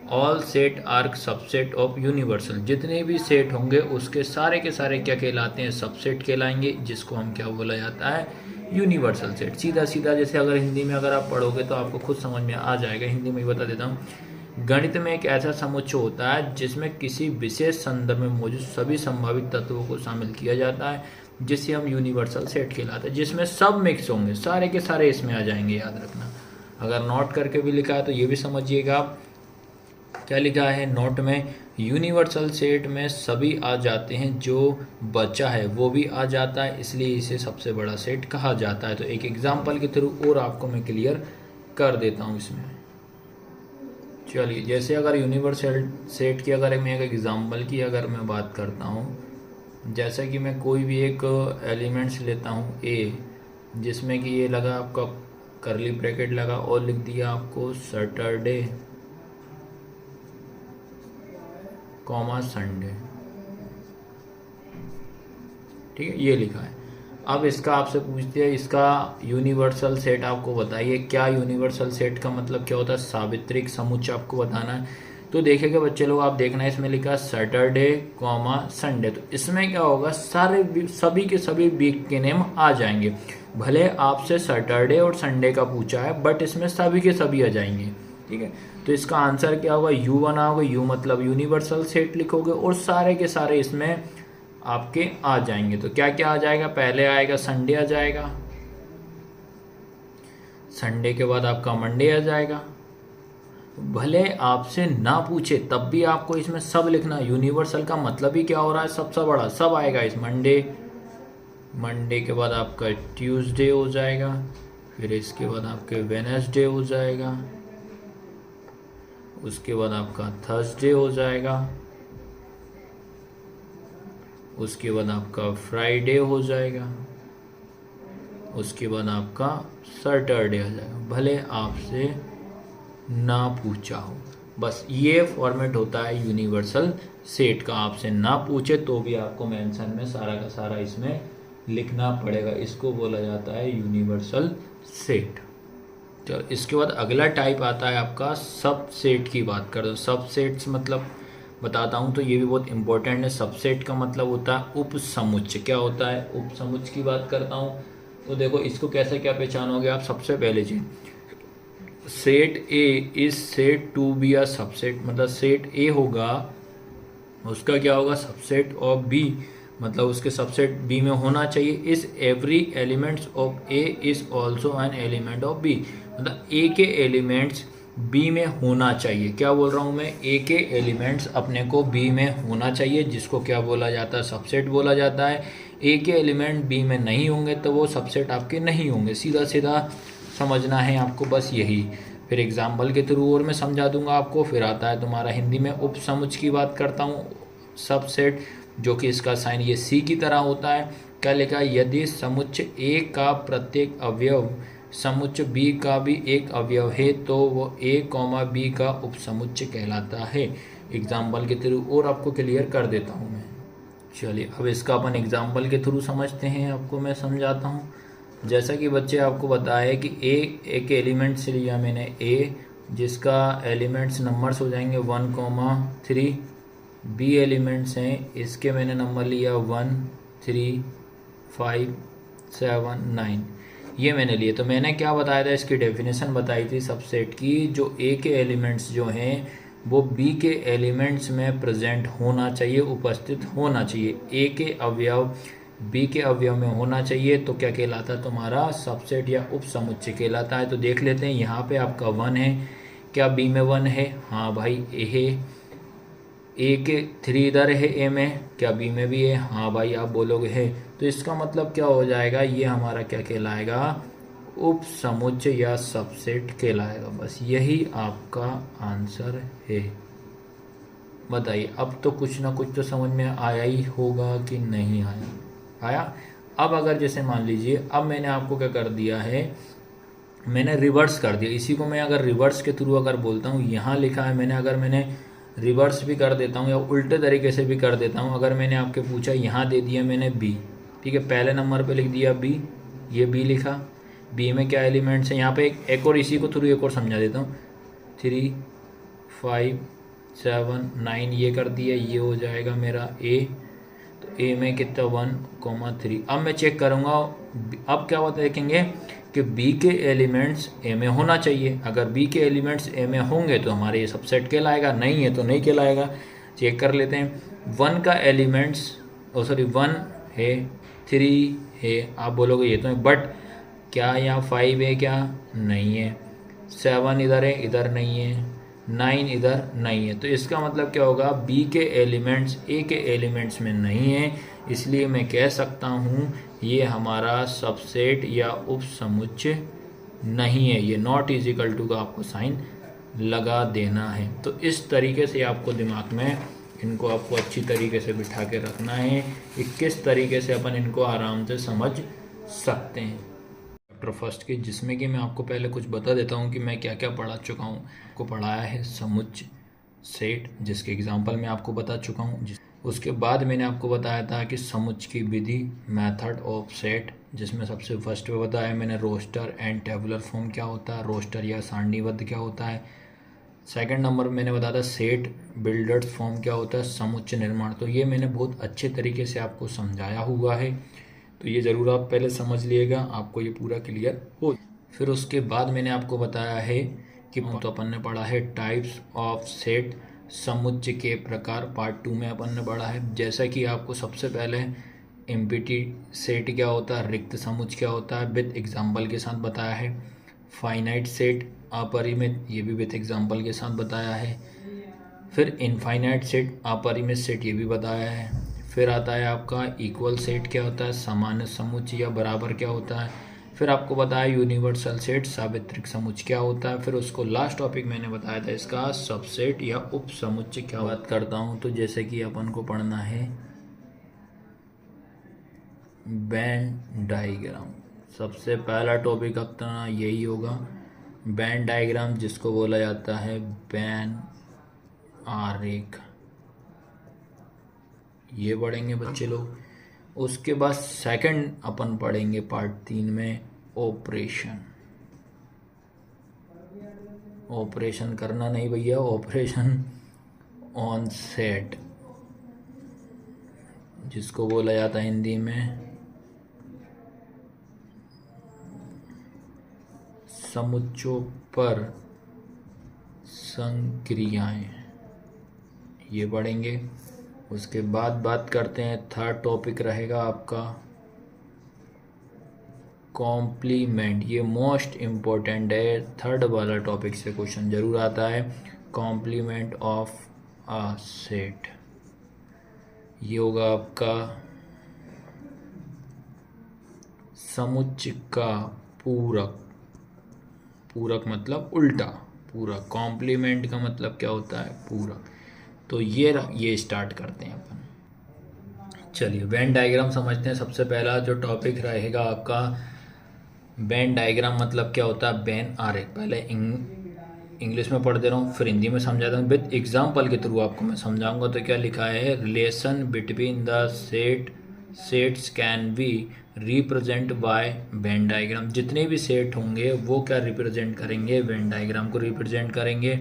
all set are subset of universal. जितने भी सेट होंगे उसके सारे के सारे क्या कहलाते हैं, सबसेट कहलाएंगे, जिसको हम क्या बोला जाता है, यूनिवर्सल सेट। सीधा सीधा जैसे अगर हिंदी में अगर आप पढ़ोगे तो आपको खुद समझ में आ जाएगा। हिंदी में ही बता देता हूँ। गणित में एक ऐसा समुच्चय होता है जिसमें किसी विशेष संदर्भ में मौजूद सभी संभावित तत्वों को शामिल किया जाता है, जिसे हम यूनिवर्सल सेट कहलाते हैं, जिसमें सब मिक्स होंगे, सारे के सारे इसमें आ जाएंगे। याद रखना, अगर नोट करके भी लिखा है तो ये भी समझिएगा आप क्या लिखा है नोट में, यूनिवर्सल सेट में सभी आ जाते हैं, जो बचा है वो भी आ जाता है, इसलिए इसे सबसे बड़ा सेट कहा जाता है। तो एक एग्जांपल के थ्रू और आपको मैं क्लियर कर देता हूँ इसमें। चलिए, जैसे अगर यूनिवर्सल सेट की अगर मैं एक एग्जांपल की अगर मैं बात करता हूँ, जैसे कि मैं कोई भी एक एलिमेंट्स लेता हूँ ए, जिसमें कि ये लगा आपका करली ब्रैकेट लगा और लिख दिया आपको सैटरडे कॉमा संडे, ठीक है, ये लिखा है। अब इसका आपसे पूछते हैं इसका यूनिवर्सल सेट आपको बताइए। क्या यूनिवर्सल सेट का मतलब क्या होता है, सावित्रिक समुच्चय आपको बताना है। तो देखिएगा बच्चे लोग, आप देखना है इसमें लिखा सैटरडे कॉमा संडे। तो इसमें क्या होगा, सारे सभी के सभी वीक के नेम आ जाएंगे। भले आपसे सैटरडे और संडे का पूछा है, बट इसमें सभी के सभी आ जाएंगे, ठीक है। तो इसका आंसर क्या होगा, यू बनाओगे, यू मतलब यूनिवर्सल सेट लिखोगे और सारे के सारे इसमें आपके आ जाएंगे। तो क्या क्या आ जाएगा, पहले आएगा संडे आ जाएगा, संडे के बाद आपका मंडे आ जाएगा। भले आपसे ना पूछे तब भी आपको इसमें सब लिखना। यूनिवर्सल का मतलब ही क्या हो रहा है, सबसे बड़ा सब आएगा इस मंडे। मंडे के बाद आपका ट्यूसडे हो जाएगा, फिर इसके बाद आपके वेडनेसडे हो जाएगा, उसके बाद आपका थर्सडे हो जाएगा, उसके बाद आपका फ्राइडे हो जाएगा, उसके बाद आपका सैटरडे आ जाएगा। भले आपसे ना पूछा हो, बस ये फॉर्मेट होता है यूनिवर्सल सेट का। आपसे ना पूछे तो भी आपको मेंशन में सारा का सारा इसमें लिखना पड़ेगा। इसको बोला जाता है यूनिवर्सल सेट। तो इसके बाद अगला टाइप आता है आपका सबसेट की बात करें तो सबसेट्स मतलब बताता हूँ, तो ये भी बहुत इंपॉर्टेंट है। सबसेट का मतलब होता है उप समुच्चय। क्या होता है, उप समुच्चय की बात करता हूँ तो देखो इसको कैसे क्या पहचानोगे आप। सबसे पहले चीज, set A is said to be a subset, मतलब सेट ए होगा उसका क्या होगा, सबसेट ऑफ बी, मतलब उसके सबसेट बी में होना चाहिए। Is every elements of A is also an element of B, मतलब ए के एलिमेंट्स बी में होना चाहिए। क्या बोल रहा हूँ मैं, ए के एलिमेंट्स अपने को बी में होना चाहिए, जिसको क्या बोला जाता है, सबसेट बोला जाता है। ए के एलिमेंट बी में नहीं होंगे तो वो सबसेट आपके नहीं होंगे। सीधा सीधा समझना है आपको, बस यही। फिर एग्जाम्पल के थ्रू और मैं समझा दूंगा आपको। फिर आता है तुम्हारा हिंदी में उपसमुच्चय की बात करता हूँ, सबसेट, जो कि इसका साइन ये सी की तरह होता है। क्या लिखा, यदि समुच्चय ए का प्रत्येक अवयव समुच्चय बी का भी एक अवयव है तो वो ए कॉमा बी का उपसमुच्चय कहलाता है। एग्जाम्पल के थ्रू और आपको क्लियर कर देता हूँ मैं। चलिए अब इसका अपन एग्जाम्पल के थ्रू समझते हैं, आपको मैं समझाता हूँ। जैसा कि बच्चे आपको बताया कि ए एक एलिमेंट से लिया मैंने ए, जिसका एलिमेंट्स नंबर्स हो जाएंगे 1,3। बी एलिमेंट्स हैं, इसके मैंने नंबर लिया 1, 3, 5, 7, 9, ये मैंने लिए। तो मैंने क्या बताया था, इसकी डेफिनेशन बताई थी सबसेट की, जो ए के एलिमेंट्स जो हैं वो बी के एलिमेंट्स में प्रेजेंट होना चाहिए, उपस्थित होना चाहिए। ए के अवयव बी के अवयव में होना चाहिए तो क्या कहलाता है, तुम्हारा सबसेट या उपसमुच्चय कहलाता है। तो देख लेते हैं, यहाँ पे आपका 1 है, क्या बी में 1 है? हाँ भाई ए है। ए के 3 इधर है ए में, क्या बी में भी है? हाँ भाई आप बोलोगे है। तो इसका मतलब क्या हो जाएगा, ये हमारा क्या कहलाएगा, उपसमुच्चय या सबसेट कहलाएगा। बस यही आपका आंसर है। बताइए, अब तो कुछ ना कुछ तो समझ में आया ही होगा कि नहीं आया? अब अगर जैसे मान लीजिए, अब मैंने आपको क्या कर दिया है, मैंने रिवर्स कर दिया। इसी को मैं अगर रिवर्स के थ्रू अगर बोलता हूँ, यहाँ लिखा है मैंने, अगर मैंने रिवर्स भी कर देता हूँ या उल्टे तरीके से भी कर देता हूँ। अगर मैंने आपके पूछा, यहाँ दे दिया मैंने बी, ठीक है, पहले नंबर पे लिख दिया बी, ये बी लिखा। बी में क्या एलिमेंट्स हैं, यहाँ पे एक और इसी को थ्रू एक और समझा देता हूँ, 3, 5, 7, 9 ये कर दिया, ये हो जाएगा मेरा ए। तो ए में कितना 1,3। अब मैं चेक करूँगा, अब क्या होता है देखेंगे कि बी के एलिमेंट्स ए में होना चाहिए। अगर बी के एलिमेंट्स ए में होंगे तो हमारे ये सबसेट कहलाएगा, नहीं है तो नहीं कहलाएगा। चेक कर लेते हैं। 1 का एलिमेंट्स 1 है, 3 है, आप बोलोगे ये तो है, बट क्या यहाँ 5 है? क्या नहीं है। 7 इधर है, इधर नहीं है। 9 इधर नहीं है। तो इसका मतलब क्या होगा, बी के एलिमेंट्स ए के एलिमेंट्स में नहीं है, इसलिए मैं कह सकता हूँ ये हमारा सबसेट या उपसमुच्चय नहीं है। ये नॉट इज इक्वल टू का आपको साइन लगा देना है। तो इस तरीके से आपको दिमाग में इनको आपको अच्छी तरीके से बिठा के रखना है कि किस तरीके से अपन इनको आराम से समझ सकते हैं। चैप्टर फर्स्ट के, जिसमें कि मैं आपको पहले कुछ बता देता हूँ कि मैं क्या क्या पढ़ा चुका हूँ। आपको पढ़ाया है समुच्चय सेट, जिसके एग्जांपल मैं आपको बता चुका हूँ। उसके बाद मैंने आपको बताया था कि समुच्चय की विधि, मेथड ऑफ सेट, जिसमें सबसे फर्स्ट में बताया मैंने रोस्टर एंड टेबुलर फॉर्म क्या होता है, रोस्टर या सारणीबद्ध क्या होता है। सेकंड नंबर मैंने बताया था सेट बिल्डर्स फॉर्म क्या होता है, समुच्चय निर्माण। तो ये मैंने बहुत अच्छे तरीके से आपको समझाया हुआ है, तो ये ज़रूर आप पहले समझ लिएगा, आपको ये पूरा क्लियर हो। फिर उसके बाद मैंने आपको बताया है कि तो अपन ने पढ़ा है टाइप्स ऑफ सेट, समुच्चय के प्रकार, पार्ट 2 में अपन ने पढ़ा है। जैसा कि आपको सबसे पहले एम्प्टी सेट क्या होता है, रिक्त समुच्चय क्या होता है, विद एग्जाम्पल के साथ बताया है। फाइनाइट सेट अपरिमित, ये भी विद एग्जाम्पल के साथ बताया है। फिर इनफाइनाइट सेट अपरिमित सेट, ये भी बताया है। फिर आता है आपका इक्वल सेट क्या होता है, सामान्य समुच्चय या बराबर क्या होता है। फिर आपको बताया यूनिवर्सल सेट, सार्वत्रिक समुच्चय क्या होता है। फिर उसको लास्ट टॉपिक मैंने बताया था इसका सबसेट या उप समुच्चय क्या बात करता हूँ। तो जैसे कि अपन को पढ़ना है वेन डायग्राम, सबसे पहला टॉपिक अपना यही होगा, वेन डायग्राम, जिसको बोला जाता है वेन आरेख, ये पढ़ेंगे बच्चे लोग। उसके बाद सेकंड अपन पढ़ेंगे पार्ट 3 में ऑपरेशन। ऑपरेशन करना नहीं भैया, ऑपरेशन ऑन सेट, जिसको बोला जाता है हिंदी में समुच्चयों पर संक्रियाएं, ये पढ़ेंगे। उसके बाद बात करते हैं, थर्ड टॉपिक रहेगा आपका कॉम्प्लीमेंट, ये मोस्ट इम्पोर्टेंट है। थर्ड वाला टॉपिक से क्वेश्चन जरूर आता है, कॉम्प्लीमेंट ऑफ अ सेट, ये होगा आपका समुच्चय का पूरक। पूरक मतलब उल्टा, पूरक। कॉम्प्लीमेंट का मतलब क्या होता है, पूरक। तो ये स्टार्ट करते हैं अपन। चलिए वेन डायग्राम समझते हैं। सबसे पहला जो टॉपिक रहेगा आपका वेन डायग्राम मतलब क्या होता है। वेन आरेख पहले इंग्लिश में पढ़ दे रहा हूँ, फिर हिंदी में समझाता हूँ। विद एग्जाम्पल के थ्रू आपको मैं समझाऊंगा। तो क्या लिखा है, relation between the sets can be represent by Venn diagram. जितने भी सेट होंगे वो क्या रिप्रेजेंट करेंगे, वेन डायग्राम को रिप्रेजेंट करेंगे।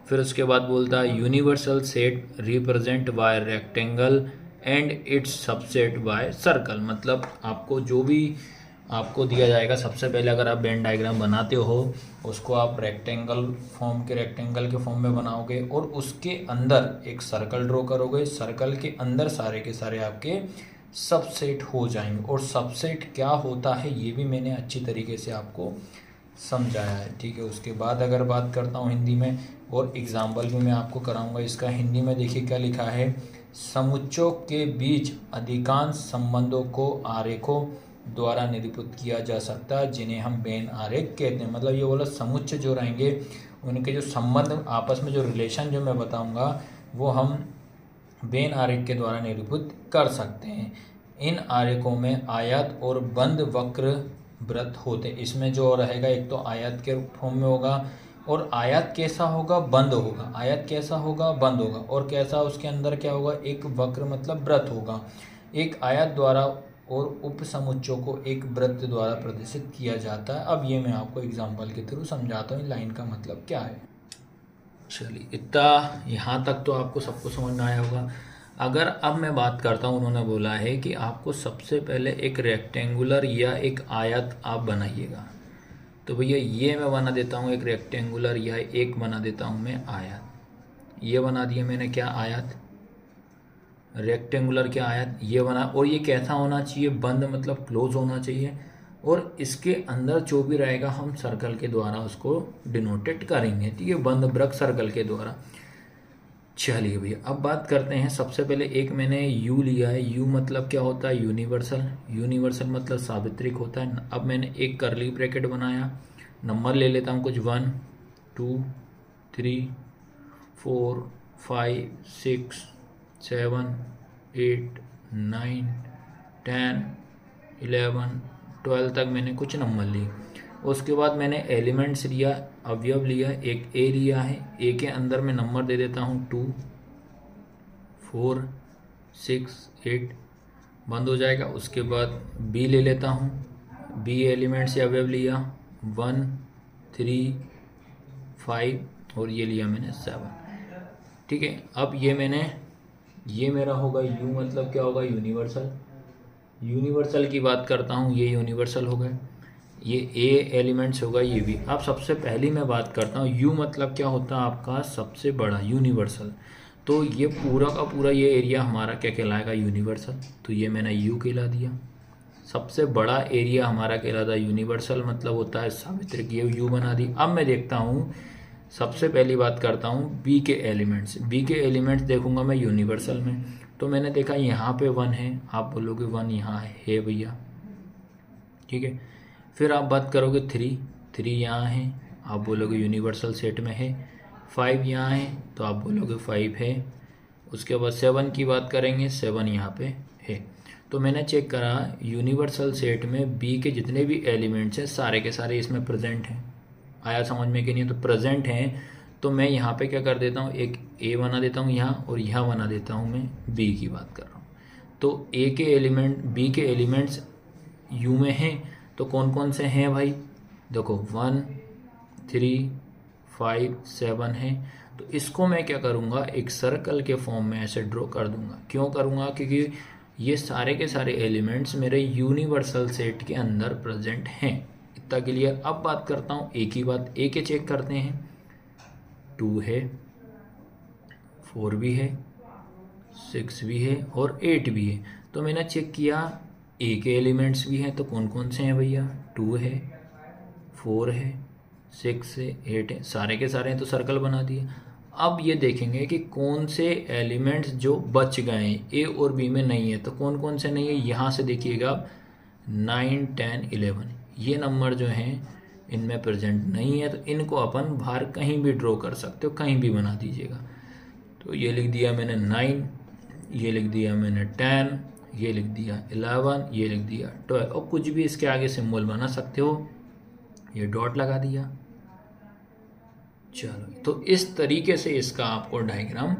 फिर उसके बाद बोलता है universal set represent by rectangle and it's subset by circle. मतलब आपको जो भी आपको दिया जाएगा, सबसे पहले अगर आप वेन डायग्राम बनाते हो उसको आप रेक्टेंगल के फॉर्म में बनाओगे और उसके अंदर एक सर्कल ड्रॉ करोगे। सर्कल के अंदर सारे के सारे आपके सबसेट हो जाएंगे। और सबसेट क्या होता है ये भी मैंने अच्छी तरीके से आपको समझाया है, ठीक है। उसके बाद अगर बात करता हूँ हिंदी में, और एग्जाम्पल भी मैं आपको कराऊंगा इसका। हिंदी में देखिए क्या लिखा है, समुच्चयों के बीच अधिकांश संबंधों को आरेखों द्वारा निरूपित किया जा सकता है जिन्हें हम वेन आरेख कहते हैं। मतलब ये बोला समुच्चय जो रहेंगे उनके जो संबंध आपस में जो रिलेशन जो मैं बताऊंगा वो हम वेन आरेख के द्वारा निरूपित कर सकते हैं। इन आरेखों में आयत और बंद वक्र वृत्त होते। इसमें जो रहेगा एक तो आयत के फॉर्म में होगा, और आयत कैसा होगा, बंद होगा। आयत कैसा होगा, बंद होगा। और कैसा उसके अंदर क्या होगा, एक वक्र मतलब वृत्त होगा। एक आयत द्वारा और उप समुच्चयों को एक वृत्त द्वारा प्रदर्शित किया जाता है। अब ये मैं आपको एग्जाम्पल के थ्रू समझाता हूँ लाइन का मतलब क्या है। चलिए इतना यहाँ तक तो आपको सबको समझ में आया होगा। अगर अब मैं बात करता हूँ, उन्होंने बोला है कि आपको सबसे पहले एक रेक्टेंगुलर या एक आयत आप बनाइएगा। तो भैया ये मैं बना देता हूँ एक रेक्टेंगुलर या एक बना देता हूँ मैं आयत। ये बना दिया मैंने, क्या आयत, रेक्टेंगुलर क्या आयत, ये बना। और ये कैसा होना चाहिए, बंद मतलब क्लोज होना चाहिए। और इसके अंदर जो भी रहेगा हम सर्कल के द्वारा उसको डिनोटेट करेंगे, ठीक है, बंद वृत्त सर्कल के द्वारा। चलिए भैया अब बात करते हैं। सबसे पहले एक मैंने यू लिया है। यू मतलब क्या होता है, यूनिवर्सल। यूनिवर्सल मतलब सार्वत्रिक होता है। अब मैंने एक कर्ली ब्रैकेट बनाया, नंबर ले लेता हूँ कुछ 1 2 3 4 5 6 7 8 9 10 11 12 तक मैंने कुछ नंबर लिए। उसके बाद मैंने एलिमेंट्स लिया, अवयव लिया, एक ए लिया है। ए के अंदर मैं नंबर दे देता हूँ 2 4 6 8, बंद हो जाएगा। उसके बाद बी ले लेता हूँ, बी एलिमेंट से अवयव लिया 1 3 5 और ये लिया मैंने 7, ठीक है। अब ये मेरा होगा यू मतलब क्या होगा, यूनिवर्सल। यूनिवर्सल की बात करता हूँ, ये यूनिवर्सल हो गए। ये ए एलिमेंट्स होगा, ये भी। अब सबसे पहली मैं बात करता हूँ यू मतलब क्या होता है आपका सबसे बड़ा, यूनिवर्सल। तो ये पूरा का पूरा ये एरिया हमारा क्या कहलाएगा, यूनिवर्सल। तो ये मैंने यू कहला दिया। सबसे बड़ा एरिया हमारा कहलाता है यूनिवर्सल, मतलब होता है सार्वत्रिक। ये यू बना दी। अब मैं देखता हूँ, सबसे पहली बात करता हूँ बी के एलिमेंट्स। बी के एलिमेंट्स देखूंगा मैं यूनिवर्सल में। तो मैंने देखा यहाँ पे 1 है, आप बोलोगे 1 यहाँ है भैया, ठीक है। फिर आप बात करोगे 3 यहाँ है, आप बोलोगे यूनिवर्सल सेट में है। 5 यहाँ है तो आप बोलोगे 5 है। उसके बाद 7 की बात करेंगे, 7 यहाँ पे है। तो मैंने चेक करा यूनिवर्सल सेट में बी के जितने भी एलिमेंट्स हैं सारे के सारे इसमें प्रेजेंट हैं। आया समझ में कि नहीं, तो प्रेजेंट हैं। तो मैं यहाँ पे क्या कर देता हूँ, एक ए बना देता हूँ यहाँ, और यहाँ बना देता हूँ मैं बी की बात कर रहा हूँ। तो ए के एलिमेंट, बी के एलिमेंट्स यू में हैं। तो कौन कौन से हैं भाई, देखो 1 3 5 7 है। तो इसको मैं क्या करूँगा, एक सर्कल के फॉर्म में ऐसे ड्रॉ कर दूंगा। क्यों करूँगा, क्योंकि ये सारे के सारे एलिमेंट्स मेरे यूनिवर्सल सेट के अंदर प्रेजेंट हैं। इतना क्लियर। अब बात करता हूँ ए की बात। ए के चेक करते हैं, 2 है, 4 भी है, 6 भी है और 8 भी है। तो मैंने चेक किया ए के एलिमेंट्स भी हैं। तो कौन कौन से हैं भैया, 2 है, 4 है, 6 है, 8 है, सारे के सारे हैं। तो सर्कल बना दिए। अब ये देखेंगे कि कौन से एलिमेंट्स जो बच गए हैं ए और बी में नहीं है। तो कौन कौन से नहीं है, यहाँ से देखिएगा 9 10 11 ये नंबर जो हैं इनमें प्रेजेंट नहीं है। तो इनको अपन बाहर कहीं भी ड्रॉ कर सकते हो, कहीं भी बना दीजिएगा। तो ये लिख दिया मैंने 9, ये लिख दिया मैंने 10 ये लिख दिया, 11 ये लिख दिया, 12, और कुछ भी इसके आगे सिंबल बना सकते हो, ये डॉट लगा दिया। चलो, तो इस तरीके से इसका आपको डायग्राम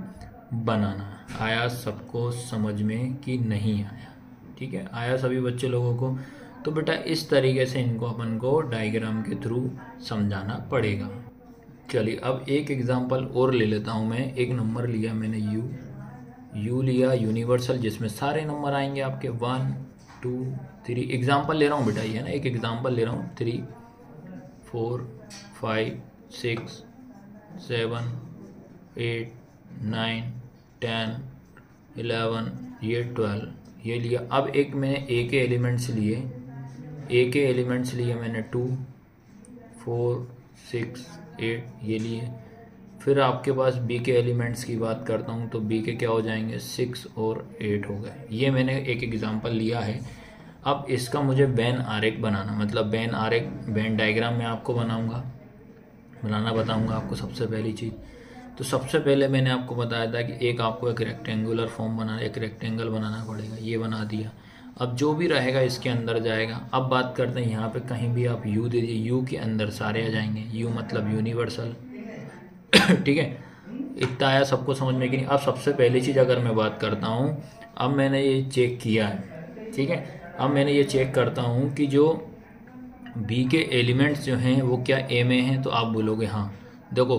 बनाना है। आया सबको समझ में कि नहीं आया? ठीक है, आया सभी बच्चे लोगों को? तो बेटा इस तरीके से इनको अपन को डायग्राम के थ्रू समझाना पड़ेगा। चलिए अब एक एग्जांपल और ले लेता हूँ मैं। एक नंबर लिया मैंने यू लिया यूनिवर्सल, जिसमें सारे नंबर आएंगे आपके 1 2 3। एग्जांपल ले रहा हूँ बेटा, ये ना एक एग्जांपल ले रहा हूँ। 3 4 5 6 7 8 9 10 11 ये 12 ये लिया। अब एक मैंने ए के एलिमेंट्स लिए मैंने 2 4 6 8 ये लिए। फिर आपके पास बी के एलिमेंट्स की बात करता हूँ, तो बी के क्या हो जाएंगे, 6 और 8 हो गए। ये मैंने एक एग्जांपल लिया है। अब इसका मुझे वेन आरेख बनाना, मतलब वेन डायग्राम मैं आपको बनाना बताऊंगा आपको। सबसे पहली चीज़, तो सबसे पहले मैंने आपको बताया था कि आपको एक रेक्टेंगुलर फॉर्म बनाना, एक रेक्टेंगल बनाना पड़ेगा। ये बना दिया। अब जो भी रहेगा इसके अंदर जाएगा। अब बात करते हैं यहाँ पे, कहीं भी आप यू दे दीजिए, यू के अंदर सारे आ जाएंगे। यू मतलब यूनिवर्सल। ठीक है, इतना आया सबको समझ में कि नहीं? अब सबसे पहली चीज़ अगर मैं बात करता हूँ, अब मैंने ये चेक किया है, ठीक है। अब मैंने ये चेक करता हूँ कि जो बी के एलिमेंट्स जो हैं वो क्या ए में हैं, तो आप बोलोगे हाँ। देखो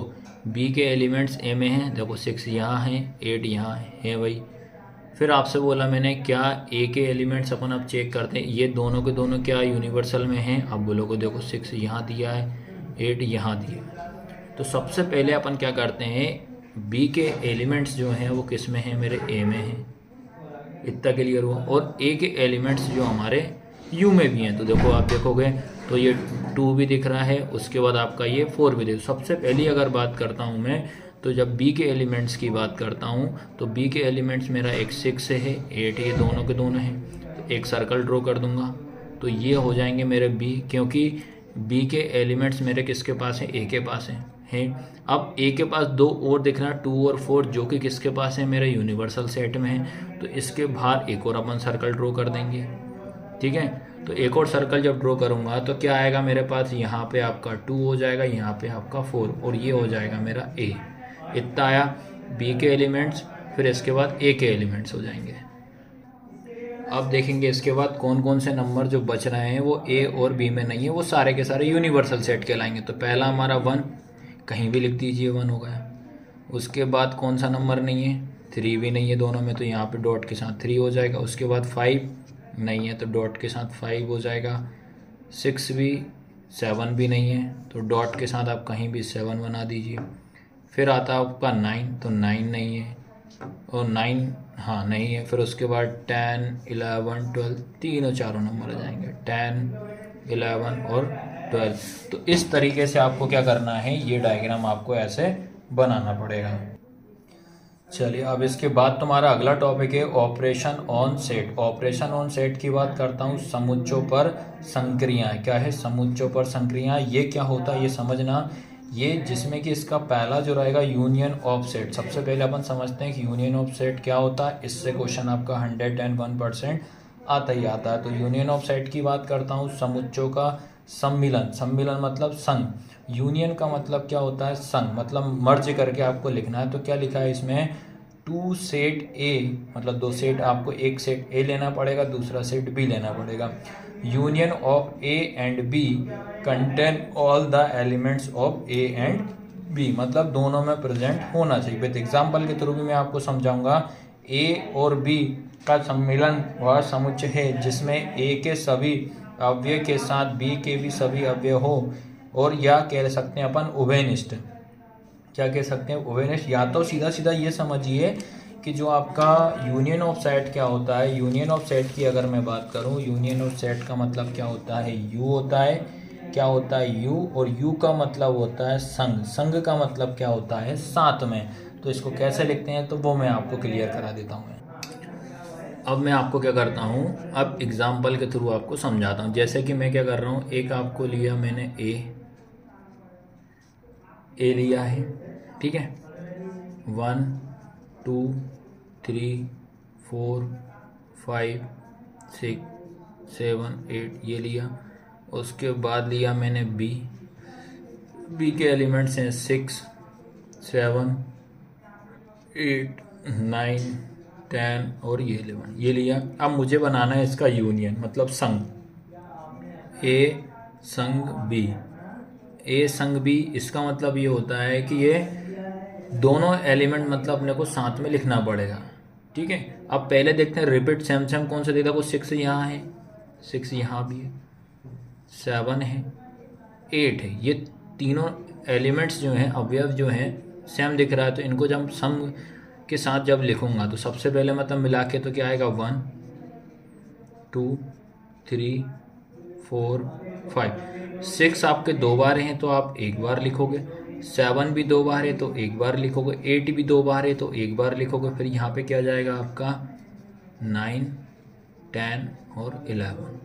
बी के एलिमेंट्स ए में हैं, देखो 6 यहाँ हैं, 8 यहाँ है भाई। फिर आपसे बोला मैंने क्या ए के एलिमेंट्स अपन अब चेक करते हैं, ये दोनों के दोनों क्या यूनिवर्सल में हैं। आप बोलोगे देखो 6 यहाँ दिया है, 8 यहाँ दिया है। तो सबसे पहले अपन क्या करते हैं, बी के एलिमेंट्स जो हैं वो किस में हैं, मेरे ए में हैं। इतना क्लियर हुआ। और ए के एलिमेंट्स जो हमारे यू में भी हैं, तो देखो आप देखोगे तो ये 2 भी दिख रहा है, उसके बाद आपका ये 4 भी दिख। सबसे पहली अगर बात करता हूँ मैं, तो जब बी के एलिमेंट्स की बात करता हूँ, तो बी के एलिमेंट्स मेरा एक 6 है, 8 ये दोनों के दोनों हैं। तो एक सर्कल ड्रॉ कर दूंगा, तो ये हो जाएंगे मेरे बी, क्योंकि बी के एलिमेंट्स मेरे किसके पास हैं, ए के पास हैं। अब ए के पास 2 और दिख रहा है, 2 और 4, जो कि किसके पास है, मेरे यूनिवर्सल सेट में है। तो इसके बाहर एक और अपन सर्कल ड्रॉ कर देंगे। ठीक है, तो एक और सर्कल जब ड्रॉ करूंगा तो क्या आएगा मेरे पास, यहाँ पे आपका 2 हो जाएगा, यहाँ पे आपका 4, और ये हो जाएगा मेरा ए। इतना आया बी के एलिमेंट्स। फिर इसके बाद ए के एलिमेंट्स हो जाएंगे। अब देखेंगे इसके बाद कौन कौन से नंबर जो बच रहे हैं वो ए और बी में नहीं है, वो सारे के सारे यूनिवर्सल सेट कहलाएंगे। तो पहला हमारा 1, कहीं भी लिख दीजिए 1 हो गया। उसके बाद कौन सा नंबर नहीं है, 3 भी नहीं है दोनों में, तो यहाँ पे डॉट के साथ 3 हो जाएगा। उसके बाद 5 नहीं है, तो डॉट के साथ 5 हो जाएगा। 6 भी, 7 भी नहीं है, तो डॉट के साथ आप कहीं भी 7 बना दीजिए। फिर आता है आपका 9, तो 9 नहीं है, और 9 हाँ नहीं है। फिर उसके बाद 10 11 12 तीनों चारों नंबर आ जाएंगे, 10 11 और 12। तो इस तरीके से आपको क्या करना है, ये डायग्राम आपको ऐसे बनाना पड़ेगा। चलिए अब इसके बाद तुम्हारा अगला टॉपिक है operation on set. Operation on set की बात करता हूँ, समुच्चों पर संक्रियाएं। क्या है, समुच्चों पर संक्रियाएं। ये क्या होता है ये समझना। ये जिसमें कि इसका पहला जो रहेगा यूनियन ऑफ सेट। सबसे पहले अपन समझते हैं कि यूनियन ऑफ सेट क्या होता है। इससे क्वेश्चन आपका 101% आता ही आता है। तो यूनियन ऑफ सेट की बात करता हूँ, समुच्चों का सम्मिलन। सम्मिलन मतलब संघ। यूनियन का मतलब क्या होता है, संघ, मतलब मर्ज करके आपको लिखना है। तो क्या लिखा है इसमें, 2 सेट ए, मतलब 2 सेट, आपको एक सेट ए लेना पड़ेगा, दूसरा सेट बी लेना पड़ेगा। Union of A and B contain all the elements of A and B, मतलब दोनों में प्रेजेंट होना चाहिए। विद एग्जाम्पल के थ्रू भी मैं आपको समझाऊंगा। ए और बी का सम्मिलन वह समुच्चय है जिसमें ए के सभी अवयव के साथ बी के भी सभी अवयव हो, और या कह सकते हैं अपन उभयनिष्ठ। क्या कह सकते हैं, उभयनिष्ठ। या तो सीधा सीधा ये समझिए कि जो आपका यूनियन ऑफ सेट क्या होता है। यूनियन ऑफ सेट की अगर मैं बात करूं, यूनियन ऑफ सेट का मतलब क्या होता है, यू होता है। क्या होता है, यू, और यू का मतलब होता है संघ। संघ का मतलब क्या होता है, साथ में। तो इसको कैसे लिखते हैं तो वो मैं आपको क्लियर करा देता हूँ। अब मैं आपको क्या करता हूँ, अब एग्जाम्पल के थ्रू आपको समझाता हूँ। जैसे कि मैं क्या कर रहा हूँ, एक आपको लिया मैंने ए लिया है, ठीक है। 1 2 3 4 5 6 7 8 ये लिया। उसके बाद लिया मैंने बी के एलिमेंट्स हैं 6 7 8 9 10 और ये 11 ये लिया। अब मुझे बनाना है इसका यूनियन मतलब संग ए संग बी। ए संग बी इसका मतलब ये होता है कि ये दोनों एलिमेंट मतलब अपने को साथ में लिखना पड़ेगा। ठीक है, अब पहले देखते हैं रिपीट सेम सेम कौन सा देता है। 6 यहाँ है, 6 यहाँ भी है, 7 है, 8 है। ये तीनों एलिमेंट्स जो हैं अवयव जो हैं सेम दिख रहा है, तो इनको जब सम के साथ जब लिखूंगा तो सबसे पहले मतलब मिला के तो क्या आएगा 1 2 3 4 5। 6 आपके 2 बार हैं तो आप एक बार लिखोगे, 7 भी 2 बार है तो एक बार लिखोगे, 8 भी 2 बार है तो एक बार लिखोगे। फिर यहाँ पे क्या जाएगा आपका 9 10 और 11।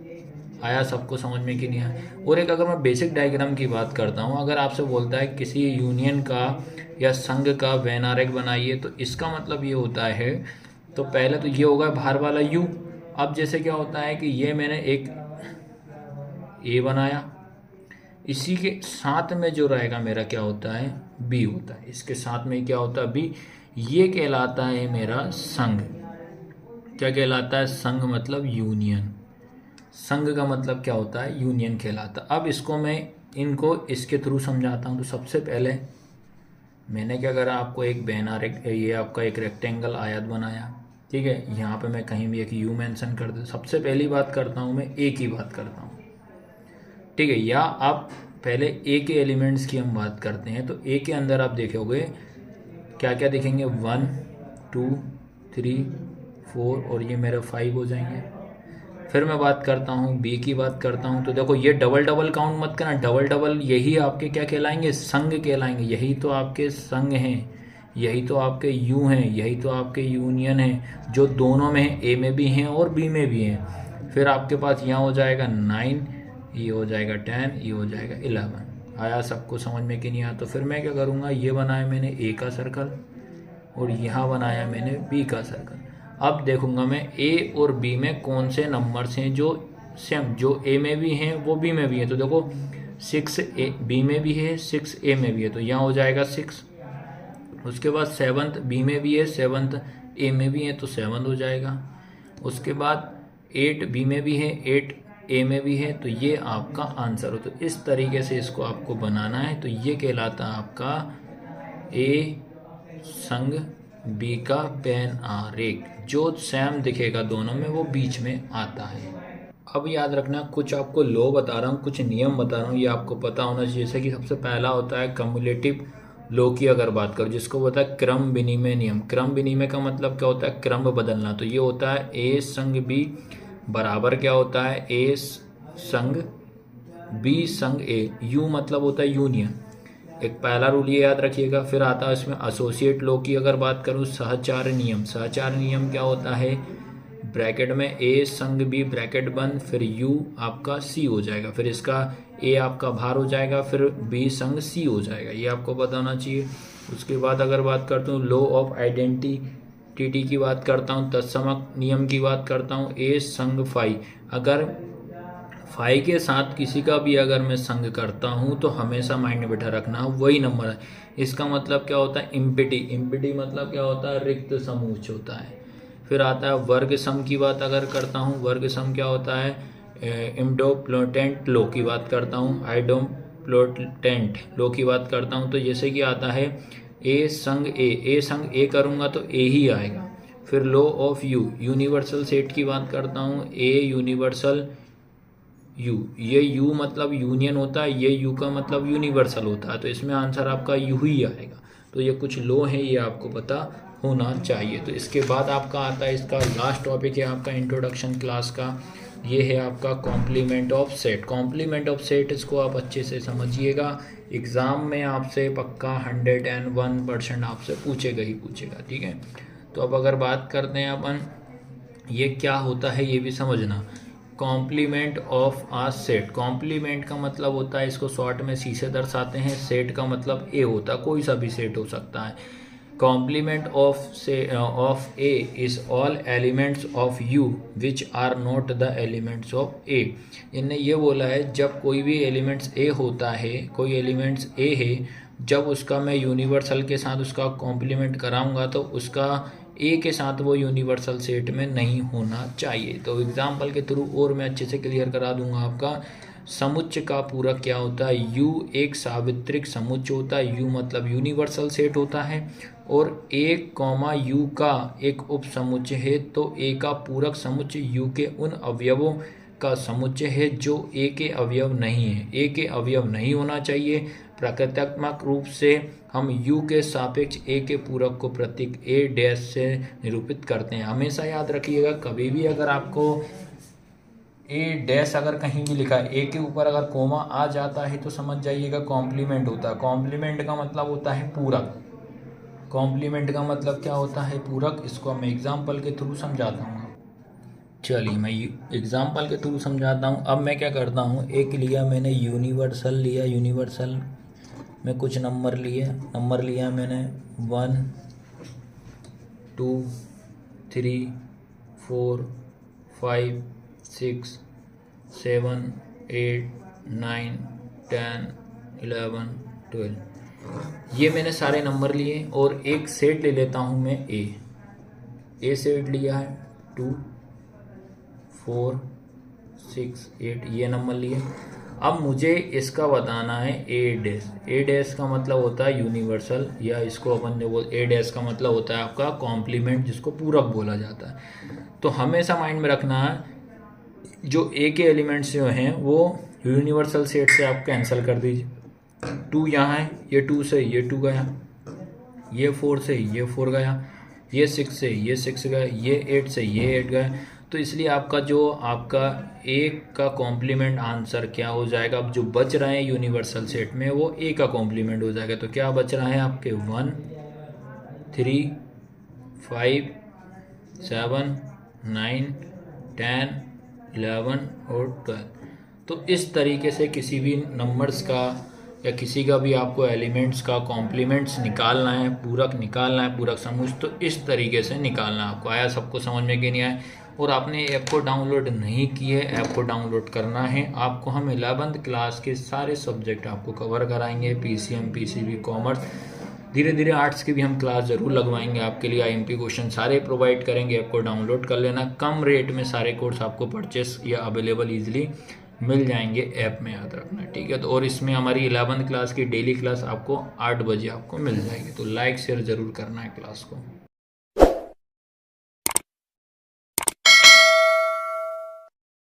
आया सबको समझ में कि नहीं आया। और एक अगर मैं बेसिक डायग्राम की बात करता हूँ, अगर आपसे बोलता है किसी यूनियन का या संघ का वेन आरेख बनाइए तो इसका मतलब ये होता है, तो पहले तो ये होगा बाहर वाला यू। अब जैसे क्या होता है कि ये मैंने एक ए बनाया, इसी के साथ में जो रहेगा मेरा क्या होता है बी होता है, इसके साथ में क्या होता है बी। ये कहलाता है मेरा संघ। क्या कहलाता है संघ मतलब यूनियन। संघ का मतलब क्या होता है यूनियन कहलाता। अब इसको मैं इनको इसके थ्रू समझाता हूँ। तो सबसे पहले मैंने क्या करा, आपको एक ये आपका एक रेक्टेंगल आयत बनाया। ठीक है, यहाँ पे मैं कहीं भी एक यू मेंशन कर दूँ। सबसे पहली बात करता हूँ मैं ए की बात करता हूँ। ठीक है, या आप पहले ए के एलिमेंट्स की हम बात करते हैं। तो ए के अंदर आप देखोगे क्या क्या दिखेंगे 1 2 3 4 और ये मेरे 5 हो जाएंगे। फिर मैं बात करता हूँ बी की बात करता हूँ। तो देखो ये डबल डबल काउंट मत करना, डबल डबल यही आपके क्या कहलाएंगे संघ कहलाएंगे। यही तो आपके संघ हैं, यही तो आपके यू हैं, यही तो आपके यूनियन हैं जो दोनों में हैं, ए में भी हैं और बी में भी हैं। फिर आपके पास यहाँ हो जाएगा 9, ये हो जाएगा 10, ये हो जाएगा 11। आया सबको समझ में कि नहीं आया। तो फिर मैं क्या करूँगा, ये बनाया मैंने ए का सर्कल और यहाँ बनाया मैंने बी का सर्कल। अब देखूंगा मैं ए और बी में कौन से नंबर्स हैं जो सेम, जो ए में भी हैं वो बी में भी हैं। तो देखो 6 ए बी में भी है, 6 ए में भी है, तो यहाँ हो जाएगा 6। उसके बाद 7 बी में भी है, 7 ए में भी है तो 7 हो जाएगा। उसके बाद 8 बी में भी है, 8 ए में भी है, तो ये आपका आंसर हो। तो इस तरीके से इसको आपको बनाना है। तो ये कहलाता है आपका ए संग बी का पेन आरेख। जो सेम दिखेगा दोनों में वो बीच में आता है। अब याद रखना, कुछ आपको लॉ बता रहा हूँ, कुछ नियम बता रहा हूँ, ये आपको पता होना चाहिए। जैसे कि सबसे पहला होता है कम्युलेटिव लॉ की अगर बात करो, जिसको होता है क्रम विनिमय नियम। क्रम विनिमय का मतलब क्या होता है क्रम बदलना। तो ये होता है ए संग बी बराबर क्या होता है ए संग बी संग ए। यू मतलब होता है यूनियन, एक पहला रूल ये याद रखिएगा। फिर आता है इसमें एसोसिएट लॉ की अगर बात करूँ, सहचार नियम। सहचार नियम क्या होता है, ब्रैकेट में ए संग बी ब्रैकेट बंद, फिर यू आपका सी हो जाएगा, फिर इसका ए आपका बाहर हो जाएगा, फिर बी संग सी हो जाएगा। ये आपको पता होना चाहिए। उसके बाद अगर बात करता हूँ लॉ ऑफ आइडेंटिटी की बात करता हूँ, तत्समक नियम की बात करता हूँ, ए संग फाई। अगर फाई के साथ किसी का भी अगर मैं संग करता हूँ तो हमेशा माइंड में बैठा रखना वही नंबर है। इसका मतलब क्या होता है इम्पिटी। इम्पिटी मतलब क्या होता है रिक्त समूच होता है। फिर आता है वर्ग सम की बात अगर करता हूँ, वर्ग सम क्या होता है इम्डोप्लोटेंट लो की बात करता हूँ, आइडोप्लोटेंट लो की बात करता हूँ। तो जैसे कि आता है ए संग ए संग ए करूँगा तो ए ही आएगा। फिर लो ऑफ यू यूनिवर्सल सेट की बात करता हूँ, ए यूनिवर्सल यू। ये यू मतलब यूनियन होता है, ये यू का मतलब यूनिवर्सल होता है, तो इसमें आंसर आपका यू ही आएगा। तो ये कुछ लॉ है, ये आपको पता होना चाहिए। तो इसके बाद आपका आता है, इसका लास्ट टॉपिक है आपका इंट्रोडक्शन क्लास का, ये है आपका complement of set. Complement of set इसको आप अच्छे से समझिएगा, एग्ज़ाम में आपसे पक्का 101% आपसे पूछेगा ही पूछेगा। ठीक है, तो अब अगर बात करते हैं अपन ये क्या होता है ये भी समझना। Complement of a set. Complement का मतलब होता है, इसको शॉर्ट में सी से दर्शाते हैं, सेट का मतलब ए होता है, कोई सा भी सेट हो सकता है। complement of A is all elements of U which are not the elements of A। इनने ये बोला है जब कोई भी एलिमेंट्स A होता है, कोई एलिमेंट्स A है, जब उसका मैं यूनिवर्सल के साथ उसका कॉम्प्लीमेंट कराऊंगा तो उसका A के साथ वो यूनिवर्सल सेट में नहीं होना चाहिए। तो एग्जाम्पल के थ्रू और मैं अच्छे से क्लियर करा दूंगा आपका। समुच्चय का पूरक क्या होता है? U एक सार्वत्रिक समुच्चय होता है। U मतलब यूनिवर्सल सेट होता है और A कॉमा U का एक उप समुच्चय है। तो A का पूरक समुच्चय U के उन अवयवों का समुच्चय है जो A के अवयव नहीं है। A के अवयव नहीं होना चाहिए। प्रकृत्यात्मक रूप से हम U के सापेक्ष A के पूरक को प्रतीक A डैश से निरूपित करते हैं। हमेशा याद रखिएगा, कभी भी अगर आपको A डैश अगर कहीं भी लिखा है, A के ऊपर अगर कोमा आ जाता है तो समझ जाइएगा कॉम्प्लीमेंट होता है। कॉम्प्लीमेंट का मतलब होता है पूरक। कॉम्प्लीमेंट का मतलब क्या होता है? पूरक। इसको मैं एग्जाम्पल के थ्रू समझाता हूँ। चलिए मैं एग्जाम्पल के थ्रू समझाता हूँ। अब मैं क्या करता हूँ, एक लिया मैंने यूनिवर्सल लिया, यूनिवर्सल में कुछ नंबर लिया मैंने 1 2 3 4 5 6 7 8 9 10 11 12। ये मैंने सारे नंबर लिए और एक सेट ले लेता हूँ मैं ए सेट लिया है 2 4 6 8, ये नंबर लिए। अब मुझे इसका बताना है ए डैश का मतलब होता है यूनिवर्सल, या इसको अपन जो बोल ए डैश का मतलब होता है आपका कॉम्प्लीमेंट, जिसको पूरक बोला जाता है। तो हमेशा माइंड में रखना है जो ए के एलिमेंट्स जो हैं वो यूनिवर्सल सेट से आप कैंसिल कर दीजिए। 2 यहाँ है, ये 2 से ये 2 गया, ये 4 से ये 4 गया, ये 6 से ये 6 गया, ये 8 से ये 8 गया। तो इसलिए आपका जो आपका ए का कॉम्प्लीमेंट आंसर क्या हो जाएगा? अब जो बच रहे हैं यूनिवर्सल सेट में वो ए का कॉम्प्लीमेंट हो जाएगा। तो क्या बच रहा है आपके 1 3 5 7 9 10 11 और 12। तो इस तरीके से किसी भी नंबर्स का या किसी का भी आपको एलिमेंट्स का कॉम्प्लीमेंट्स निकालना है, पूरक निकालना है, पूरक समुच्चय, तो इस तरीके से निकालना है आपको। आया सबको समझ में कि नहीं आया? और आपने ऐप को डाउनलोड नहीं किए, ऐप को डाउनलोड करना है आपको। हम 11th क्लास के सारे सब्जेक्ट आपको कवर कराएंगे, PCM PCB कॉमर्स, धीरे धीरे आर्ट्स की भी हम क्लास ज़रूर लगवाएंगे आपके लिए। IMP क्वेश्चन सारे प्रोवाइड करेंगे, ऐप को डाउनलोड कर लेना। कम रेट में सारे कोर्स आपको परचेस या अवेलेबल ईजिली मिल जाएंगे ऐप में, याद रखना, ठीक है। तो और इसमें हमारी 11th क्लास की डेली क्लास आपको 8 बजे आपको मिल जाएगी। तो लाइक शेयर ज़रूर करना है क्लास को।